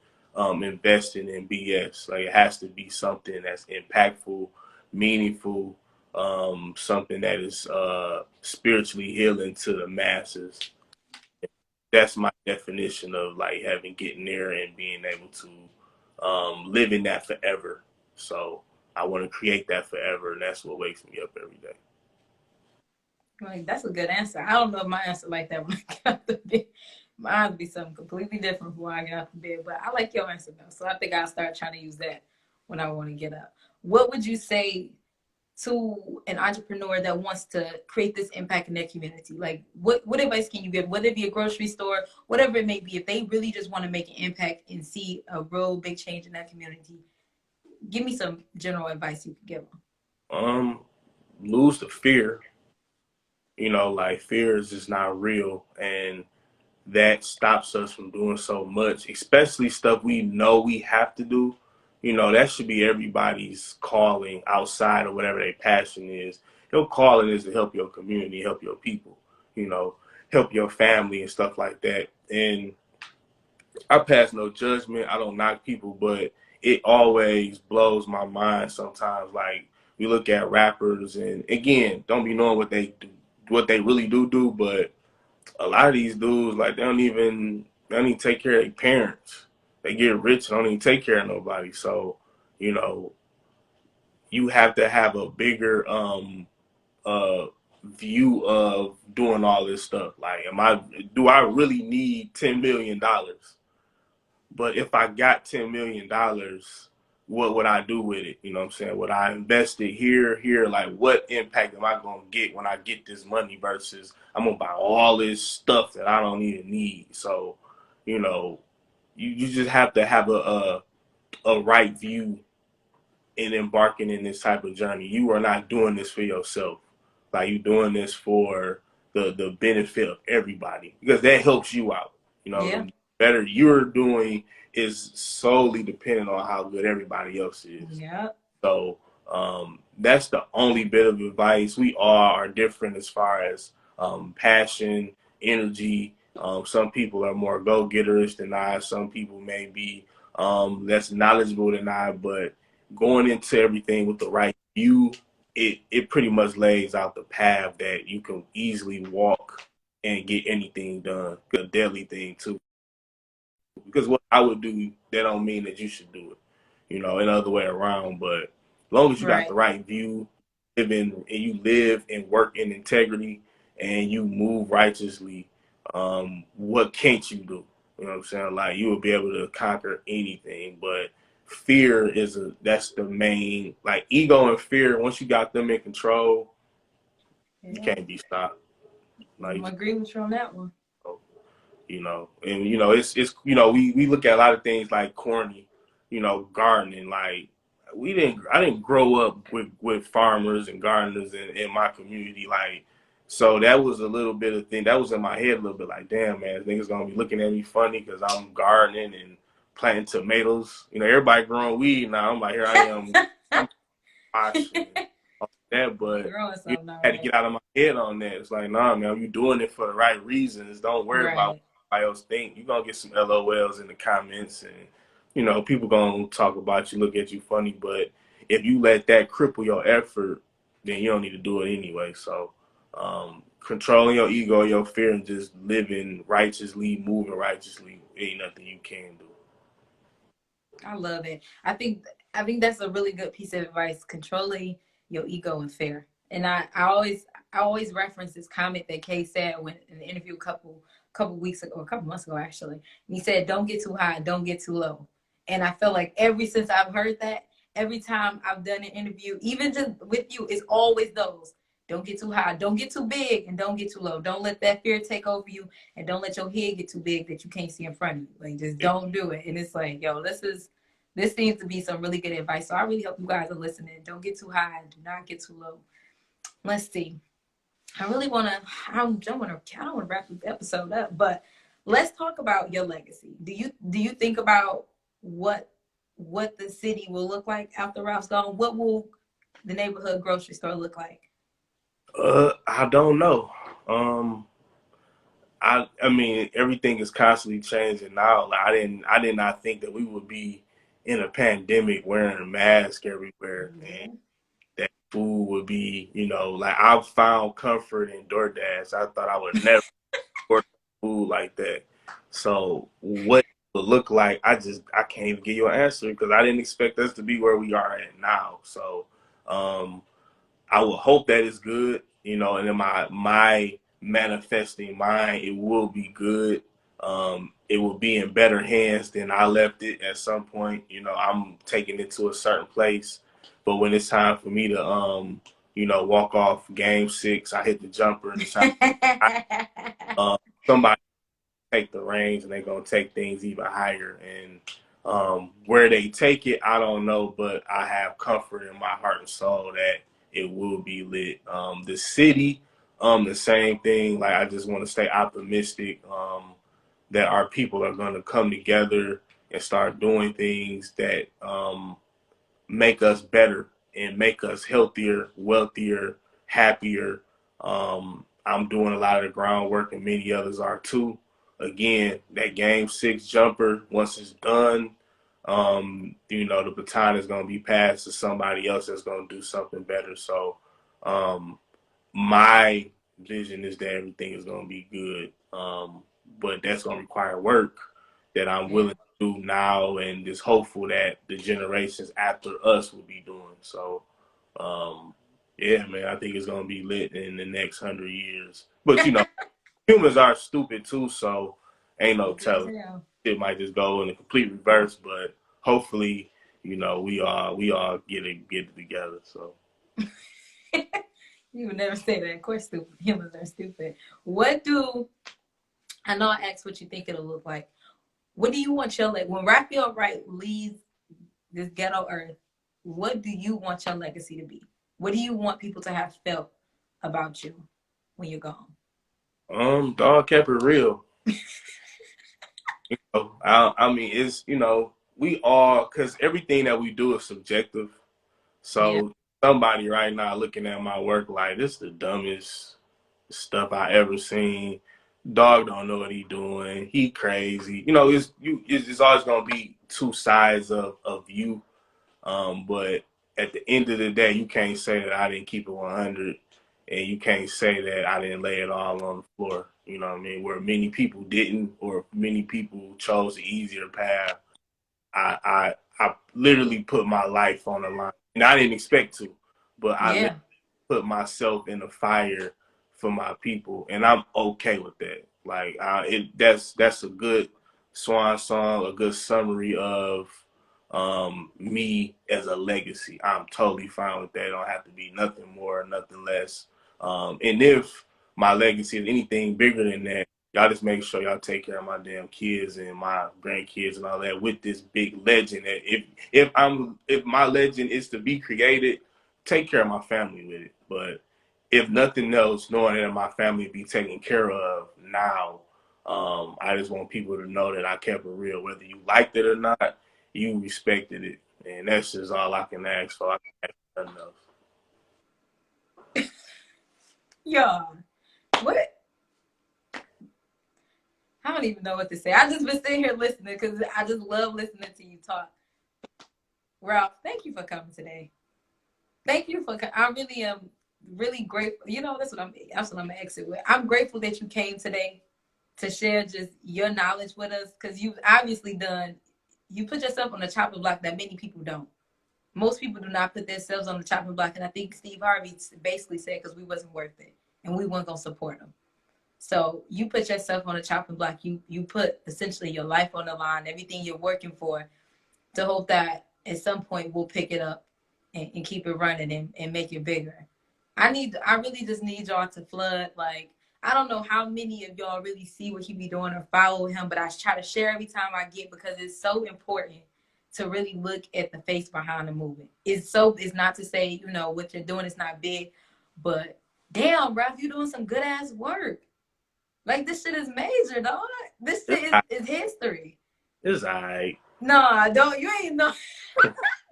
investing in BS. Like it has to be something that's impactful, meaningful, something that is spiritually healing to the masses. That's my definition of like having getting there and being able to live in that forever. So I want to create that forever, and that's what wakes me up every day. Like, that's a good answer. I don't know if my answer like that when I get out the bed. Mine would be something completely different from when I get out the bed. But I like your answer though. So I think I'll start trying to use that when I want to get up. What would you say to an entrepreneur that wants to create this impact in their community? Like what advice can you give, whether it be a grocery store, whatever it may be, if they really just want to make an impact and see a real big change in that community? Give me some general advice you could give them. Lose the fear. You know, like fear is just not real, and that stops us from doing so much, especially stuff we know we have to do. You know, that should be everybody's calling outside of whatever their passion is. Your calling is to help your community, help your people, you know, help your family and stuff like that. And I pass no judgment. I don't knock people, but it always blows my mind sometimes. Like we look at rappers, and again, don't be knowing what they do, what they really do, but a lot of these dudes, like they don't even take care of their parents. They get rich and don't even take care of nobody. So, you know, you have to have a bigger uh view of doing all this stuff. Like, do I really need $10 million? But if I got $10 million, what would I do with it? You know what I'm saying? Would I invest it here? Like, what impact am I gonna get when I get this money versus I'm gonna buy all this stuff that I don't even need? So, you know, you just have to have a right view in embarking in this type of journey. You are not doing this for yourself. Like you're doing this for the benefit of everybody because that helps you out. You know, Yeah. the better you're doing is solely dependent on how good everybody else is. Yeah. So that's the only bit of advice. We all are different as far as passion, energy. Some people are more go-getterish than I. Some people may be less knowledgeable than I. But going into everything with the right view, it pretty much lays out the path that you can easily walk and get anything done. A deadly thing too. Because what I would do, that don't mean that you should do it. You know, in the other way around. But as long as you got Right. the right view, you live and work in integrity, and you move righteously, what can't you do? You know what I'm saying? Like you will be able to conquer anything, but fear that's the main, like ego and fear. Once you got them in control, you Yeah. can't be stopped. Like I agree with you on that one. you know, and you know, it's you know, we look at a lot of things like corny, you know, gardening. Like I didn't grow up with farmers and gardeners in my community. Like, so that was a little bit of thing that was in my head a little bit. Like, damn man, niggas gonna be looking at me funny because I'm gardening and planting tomatoes. You know, everybody growing weed now. I'm like, here I am, I'm washing that, but Growing you something had to already. get out of my head on that. It's like, nah, man, you doing it for the right reasons. Don't worry about what Right. somebody else think. You're gonna get some LOLs in the comments, and you know, people gonna talk about you, look at you funny. But if you let that cripple your effort, then you don't need to do it anyway. So, controlling your ego, your fear, and just living righteously, moving righteously, ain't nothing you can do. I love it. I think that's a really good piece of advice, controlling your ego and fear. And I always reference this comment that Kay said when in the interview a couple weeks ago, a couple months ago actually. And he said, "Don't get too high, don't get too low." And I feel like ever since I've heard that, every time I've done an interview, even just with you, it's always those. Don't get too high, don't get too big, and don't get too low. Don't let that fear take over you, and don't let your head get too big that you can't see in front of you. Like, just don't do it. And it's like, yo, this seems to be some really good advice. So I really hope you guys are listening. Don't get too high, do not get too low. Let's see. I really want to. I don't want to wrap the episode up, but let's talk about your legacy. Do you think about what the city will look like after Ralph's gone? What will the neighborhood grocery store look like? I don't know. I mean, everything is constantly changing now. Like, I did not think that we would be in a pandemic wearing a mask everywhere, and Yeah. that food would be, like, I've found comfort in DoorDash. I thought I would never order food like that. So what it would look like, I can't even give you an answer because I didn't expect us to be where we are at now. So um, I would hope that it's good, and in my manifesting mind, it will be good. It will be in better hands than I left it at some point. I'm taking it to a certain place, but when it's time for me to walk off game 6, I hit the jumper and it's time. Um, Somebody take the reins and they're gonna take things even higher. And where they take it, I don't know, but I have comfort in my heart and soul that it will be lit. The city, the same thing. Like, I just want to stay optimistic that our people are gonna come together and start doing things that make us better and make us healthier, wealthier, happier. I'm doing a lot of the groundwork, and many others are too. Again, that game 6 jumper, once it's done, the baton is going to be passed to somebody else that's going to do something better. So, um, my vision is that everything is going to be good. But that's going to require work that I'm Yeah. willing to do now, and just hopeful that the generations after us will be doing. So, um, yeah, man, I think it's going to be lit in the next 100 years. But, humans are stupid too, so ain't no Easy as telling. hell. It might just go in a complete reverse, but hopefully, we all get it together. So. You would never say that. Of course, stupid humans are stupid. What do I know? I asked what you think it'll look like. What do you want your when Raphael Wright leaves this ghetto earth? What do you want your legacy to be? What do you want people to have felt about you when you're gone? Dog kept it real. I mean, it's, we all, because everything that we do is subjective. Yeah. So somebody right now looking at my work like, this is the dumbest stuff I ever seen. Dog don't know what he doing. He crazy. It's always gonna be two sides of you. But at the end of the day, you can't say that I didn't keep it 100, and you can't say that I didn't lay it all on the floor. You know what I mean? Where many people didn't, or many people chose the easier path. I literally put my life on the line, and I didn't expect to, but I literally Yeah. put myself in the fire for my people, and I'm okay with that. Like, that's a good swan song, a good summary of me as a legacy. I'm totally fine with that. It don't have to be nothing more, nothing less. And if my legacy is anything bigger than that, y'all just make sure y'all take care of my damn kids and my grandkids and all that with this big legend. That if my legend is to be created, take care of my family with it. But if nothing else, knowing that my family be taken care of now, I just want people to know that I kept it real. Whether you liked it or not, you respected it, and that's just all I can ask for. I can't ask nothing else. Yeah. What? I don't even know what to say. I just been sitting here listening because I just love listening to you talk. Ralph, thank you for coming today. Thank you for. I really am really grateful. That's what I'm gonna exit with. I'm grateful that you came today to share just your knowledge with us because you've obviously done. You put yourself on the chopping block that many people don't. Most people do not put themselves on the chopping block, and I think Steve Harvey basically said because we wasn't worth it and we weren't gonna support him. So you put yourself on the chopping block. You put essentially your life on the line, everything you're working for, to hope that at some point we'll pick it up and keep it running and make it bigger. I really just need y'all to flood. Like, I don't know how many of y'all really see what he be doing or follow him, but I try to share every time I get, because it's so important to really look at the face behind the movement. It's not to say, you know, what you're doing is not big, but damn, Ralph, you doing some good ass work. Like, this shit is major, dog. This shit is history. It's all right. Nah, don't, you ain't no.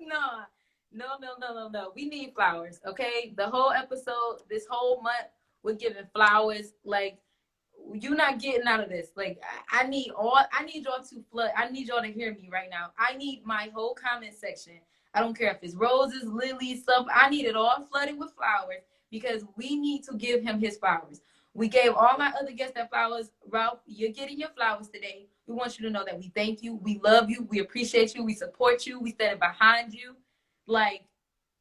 Nah, no. We need flowers, okay? The whole episode, this whole month, we're giving flowers. Like, you're not getting out of this. Like, I need y'all to flood. I need y'all to hear me right now. I need my whole comment section. I don't care if it's roses, lilies, stuff. I need it all flooded with flowers, because we need to give him his flowers. We gave all my other guests their flowers. Ralph, you're getting your flowers today. We want you to know that we thank you. We love you. We appreciate you. We support you. We stand behind you. Like,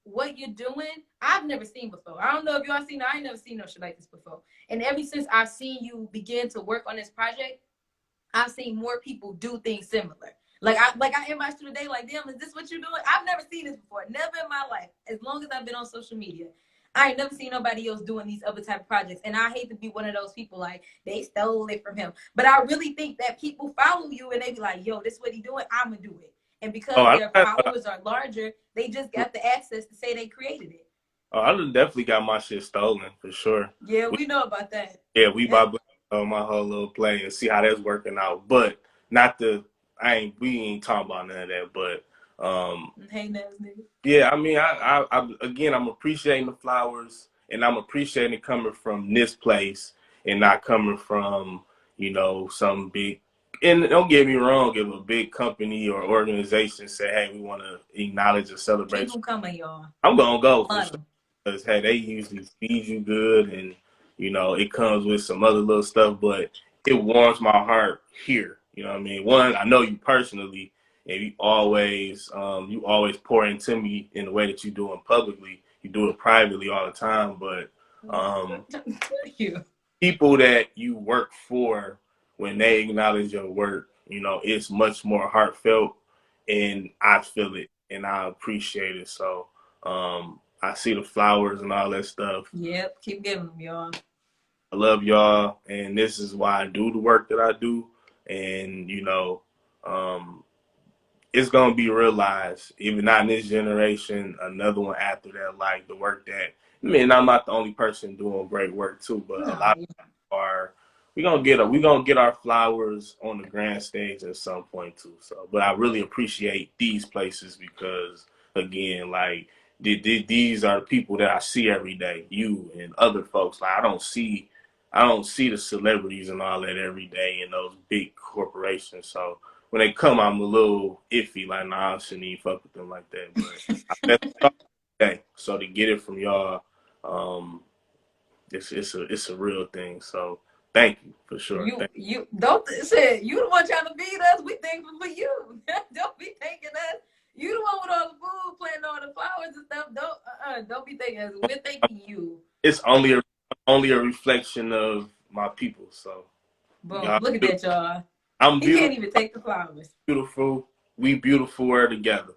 what you're doing, I've never seen before. I don't know if y'all seen it. I ain't never seen no shit like this before. And ever since I've seen you begin to work on this project, I've seen more people do things similar. Like I inboxed you today, like, damn, is this what you're doing? I've never seen this before. Never in my life. As long as I've been on social media, I ain't never seen nobody else doing these other type of projects. And I hate to be one of those people like they stole it from him. But I really think that people follow you and they be like, yo, this is what he doing, I'ma do it. And because their followers are larger, they just got the access to say they created it. Oh, I definitely got my shit stolen for sure. Yeah, we know about that. Yeah, we about my whole little play and see how that's working out. But we ain't talking about none of that. But hey, nigga. Yeah, I mean, I'm appreciating the flowers, and I'm appreciating it coming from this place and not coming from, some big. And don't get me wrong, if a big company or organization say, "Hey, we want to acknowledge and celebrate," keep them coming, y'all. I'm gonna go for sure. Because hey, they usually feed you good, and it comes with some other little stuff, but it warms my heart here. You know what I mean? One, I know you personally, and you always pour into me in the way that you do it publicly. You do it privately all the time, but people that you work for, when they acknowledge your work, it's much more heartfelt, and I feel it and I appreciate it. So I see the flowers and all that stuff. Yep, keep giving them, y'all. I love y'all, and this is why I do the work that I do. And it's gonna be realized, even not in this generation, another one after that, like the work that. I mean, I'm not the only person doing great work too, but a lot of people are. We're gonna get our flowers on the grand stage at some point too. So, but I really appreciate these places because, again, like these are people that I see every day. You and other folks. Like I don't see the celebrities and all that every day in those big corporations. So when they come, I'm a little iffy. Like, nah, I shouldn't even fuck with them like that. But I met y'all today, so to get it from y'all, it's a real thing. So thank you for sure. You don't say you the one trying to feed us. We thankful for you. Don't be thanking us. You the one with all the food, planting all the flowers and stuff. Don't be thanking us. We're thanking you. It's only a reflection of my people. So boom, look at that, y'all. I'm beautiful. He can't even take the flowers. Beautiful. We beautiful. We're together.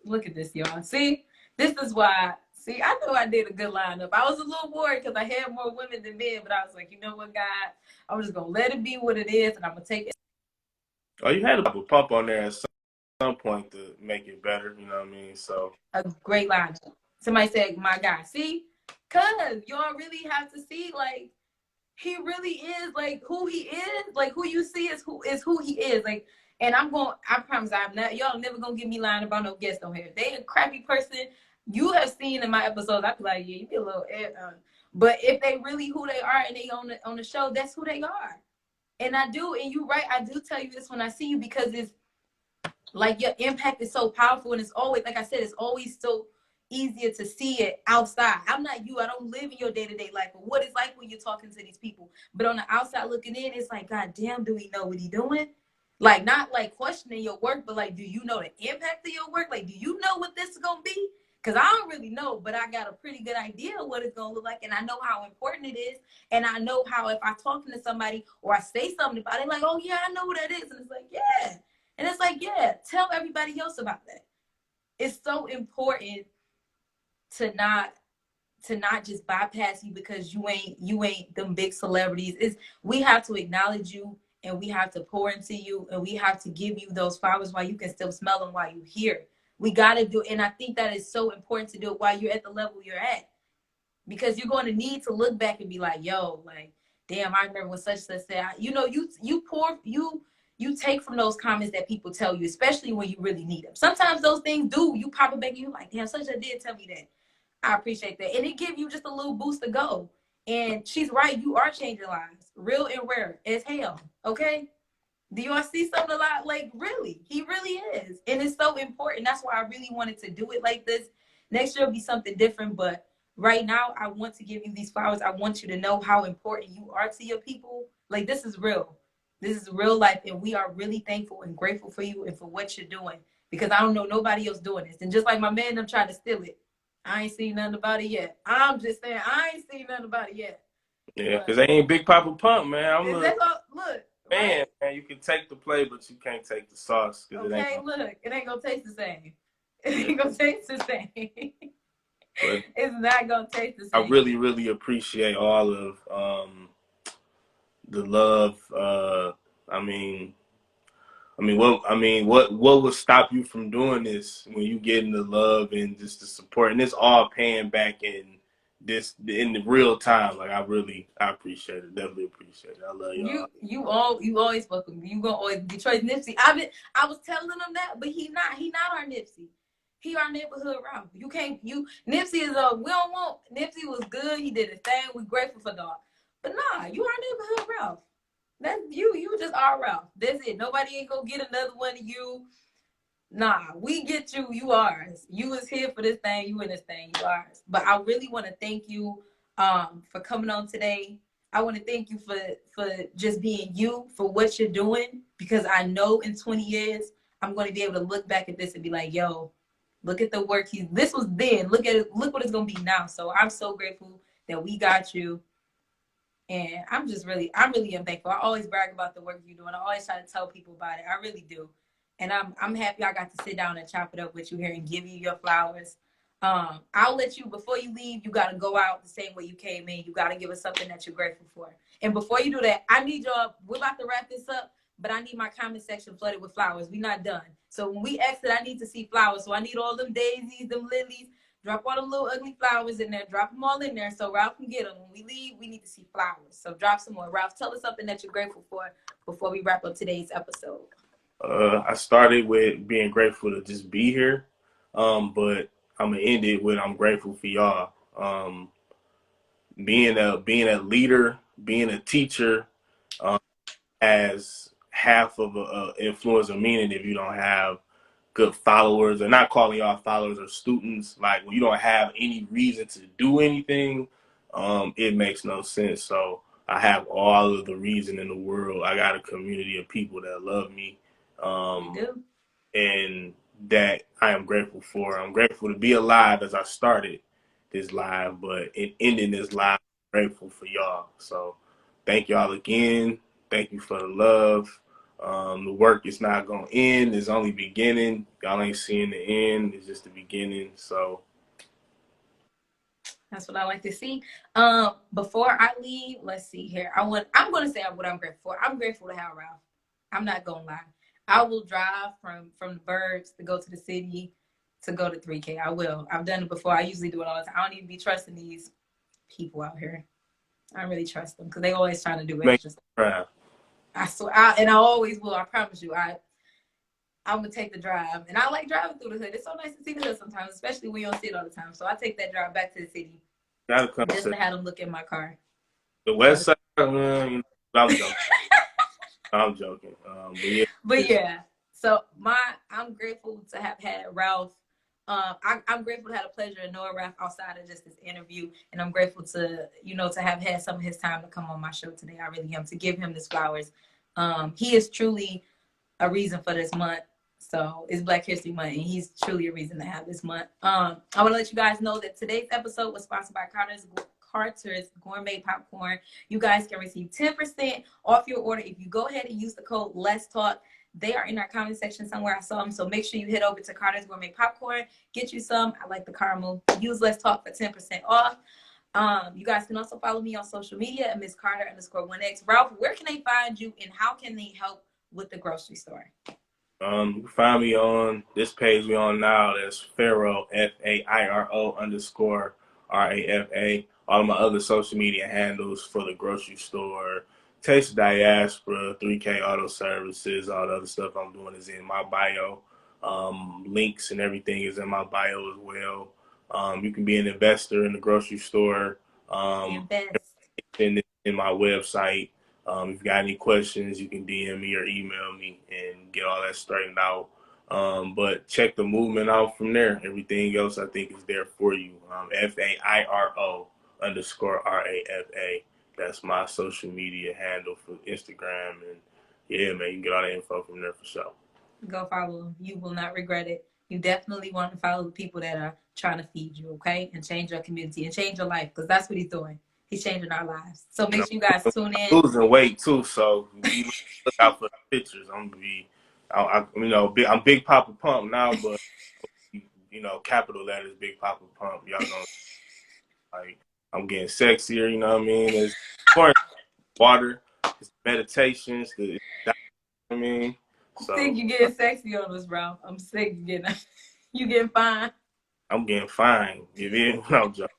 Look at this, y'all. See, this is why. See, I knew I did a good lineup. I was a little worried because I had more women than men, but I was like, you know what, God? I'm just going to let it be what it is, and I'm going to take it. Oh, you had to pump on there at some point to make it better, you know what I mean? So a great lineup. Somebody said, my guy. See? Because y'all really have to see, like, he really is, like, who he is. Like, who you see is who he is. Like, and I promise y'all never going to get me lying about no guest on here. If they a crappy person, you have seen in my episodes, I be like, yeah, you be a little, but if they really who they are and they on the show, that's who they are. And I do, and you're right, I do tell you this when I see you, because it's like your impact is so powerful, and it's always, like I said, it's always so easier to see it outside. I'm not you. I don't live in your day-to-day life, but what it's like when you're talking to these people. But on the outside looking in, it's like, God damn, do we know what he doing? Like, not like questioning your work, but like, do you know the impact of your work? Like, do you know what this is going to be? Because I don't really know, but I got a pretty good idea of what it's going to look like. And I know how important it is. And I know how if I talking to somebody or I say something about it, like, oh, yeah, I know what that is. And it's like, yeah. And it's like, yeah, tell everybody else about that. It's so important to not just bypass you because you ain't them big celebrities. It's we have to acknowledge you, and we have to pour into you, and we have to give you those flowers while you can still smell them while you're here. We got to do, and I think that is so important to do it while you're at the level you're at, because you're going to need to look back and be like, yo, like, damn, I remember when such said, you know, you take from those comments that people tell you, especially when you really need them. Sometimes those things you pop it back and you're like, damn, such a did tell me that. I appreciate that. And it give you just a little boost to go. And she's right. You are changing lives. Real and rare as hell. Okay? Do y'all see something a lot? Like, really? He really is. And it's so important. That's why I really wanted to do it like this. Next year will be something different. But right now, I want to give you these flowers. I want you to know how important you are to your people. Like, this is real. This is real life. And we are really thankful and grateful for you and for what you're doing. Because I don't know nobody else doing this. And just like my man, them trying to steal it. I ain't seen nothing about it yet. I'm just saying, I ain't seen nothing about it yet. Yeah, because they ain't Big Papa Pump, man. I'm a look, man, right? man. You can take the play, but you can't take the sauce. Okay, look, it ain't gonna taste the same. It ain't gonna taste the same. But it's not gonna taste the same. I really, really appreciate all of the love. What would stop you from doing this when you getting the love and just the support, and it's all paying back in the real time. Like I appreciate it. Definitely appreciate it. I love y'all. You always fuck with me. You gonna always Detroit Nipsey. I was telling them that, but he not our Nipsey. He our neighborhood Ralph. Nipsey is we don't want Nipsey was good. He did his thing. We grateful for dog. But nah, you our neighborhood Ralph. That's you. You just are Ralph. That's it. Nobody ain't gonna get another one of you. Nah, we get you. You ours. You was here for this thing. You in this thing. You ours. But I really want to thank you for coming on today. I want to thank you for just being you, for what you're doing, because I know in 20 years I'm going to be able to look back at this and be like, yo, look at the work this was then. Look at it. Look what it's going to be now. So I'm so grateful that we got you. And I really am thankful. I always brag about the work you're doing. I always try to tell people about it. I really do. And I'm happy I got to sit down and chop it up with you here and give you your flowers. I'll let you, before you leave, you got to go out the same way you came in. You got to give us something that you're grateful for. And before you do that, I need y'all, we're about to wrap this up, but I need my comment section flooded with flowers. We're not done. So when we exit, I need to see flowers. So I need all them daisies, them lilies. Drop all them little ugly flowers in there. Drop them all in there so Ralph can get them. When we leave, we need to see flowers. So drop some more. Ralph, tell us something that you're grateful for before we wrap up today's episode. I started with being grateful to just be here, but I'm gonna end it with I'm grateful for y'all. Being a leader, being a teacher, has half of a influence or meaning if you don't have good followers, or not calling y'all followers or students. Like when you don't have any reason to do anything, it makes no sense. So I have all of the reason in the world. I got a community of people that love me, and that I am grateful for. I'm grateful to be alive as I started this live, but in ending this live, I'm grateful for y'all. So thank y'all again. Thank you for the love. The work is not going to end. It's only beginning. Y'all ain't seeing the end. It's just the beginning. So that's what I like to see. Before I leave, let's see here. I'm going to say what I'm grateful for. I'm grateful to have Ralph. I'm not going to lie. I will drive from the burbs to go to the city to go to 3K. I will. I've done it before. I usually do it all the time. I don't even be trusting these people out here. I don't really trust them because they always trying to do extra stuff. I swear, and I always will. I promise you. I'm gonna take the drive, and I like driving through the hood. It's so nice to see the hood sometimes, especially when you don't see it all the time. So I take that drive back to the city just to have them look in my car. The west side, I'm joking. I'm joking. But yeah. So I'm grateful to have had Ralph. I'm grateful to have the pleasure of knowing Ralph outside of just this interview, and I'm grateful to to have had some of his time to come on my show today. I really am, to give him this flowers. He is truly a reason for this month. So it's Black History Month, and he's truly a reason to have this month. I want to let you guys know that today's episode was sponsored by Carter's Gourmet Popcorn. You guys can receive 10% off your order if you go ahead and use the code Let's Talk. They are in our comment section somewhere. I saw them. So make sure you head over to Carter's Gourmet Popcorn. Get you some. I like the caramel. Use Let's Talk for 10% off. You guys can also follow me on social media at Miss Carter_1X. Ralph, where can they find you and how can they help with the grocery store? You can find me on this page we on now. That's Pharaoh, FAIRO_RAFA. All of my other social media handles for the grocery store, Taste Diaspora, 3K Auto Services, all the other stuff I'm doing is in my bio. Links and everything is in my bio as well. You can be an investor in the grocery store. Invest. In my website. If you got any questions, you can DM me or email me and get all that straightened out. But check the movement out from there. Everything else I think is there for you. FAIRO_RAFA. That's my social media handle for Instagram. And yeah, man, you can get all the info from there for sure. Go follow them. You will not regret it. You definitely want to follow the people that are trying to feed you, okay? And change your community and change your life, because that's what he's doing. He's changing our lives. So make sure you guys tune in. I'm losing weight too, so be look out for the pictures. I'm gonna be, I'm Big Papa Pump now, but capital letters Big Papa Pump. Y'all know, like I'm getting sexier. You know what I mean? It's water, it's meditations. I mean, so I'm sick you getting sexy on us, bro. I'm sick you getting fine. I'm getting fine. You mean? No joke.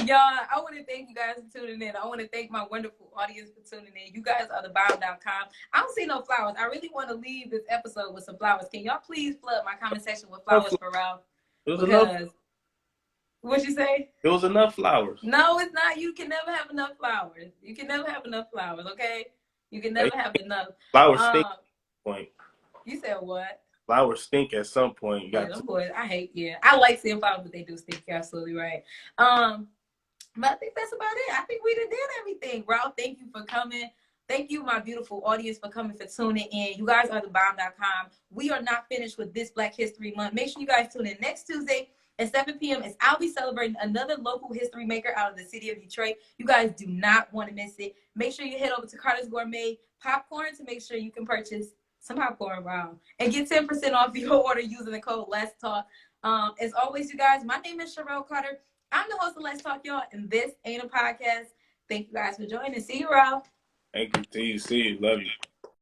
Y'all, I want to thank you guys for tuning in. I want to thank my wonderful audience for tuning in. You guys are the bomb.com. I don't see no flowers. I really want to leave this episode with some flowers. Can y'all please flood my comment section with flowers for Ralph? Because what you say? It was enough flowers. No, it's not. You can never have enough flowers. You can never have enough flowers, okay? You can never have enough. Flowers stink at some point. You said what? Flowers stink at some point. You got boys, I like seeing flowers, but they do stink. You're absolutely right. But I think that's about it. I think we did everything. Ralph, thank you for coming. Thank you, my beautiful audience, for coming, for tuning in. You guys are the bomb.com. We are not finished with this Black History Month. Make sure you guys tune in next Tuesday at 7 p.m. as I'll be celebrating another local history maker out of the city of Detroit. You guys do not want to miss it. Make sure you head over to Carter's Gourmet Popcorn to make sure you can purchase some popcorn, and get 10% off your order using the code Let's Talk. As always, you guys, my name is Cherrell Carter. I'm the host of Let's Talk, y'all, and this ain't a podcast. Thank you guys for joining. See you, Ralph. Thank you. See you. Love you.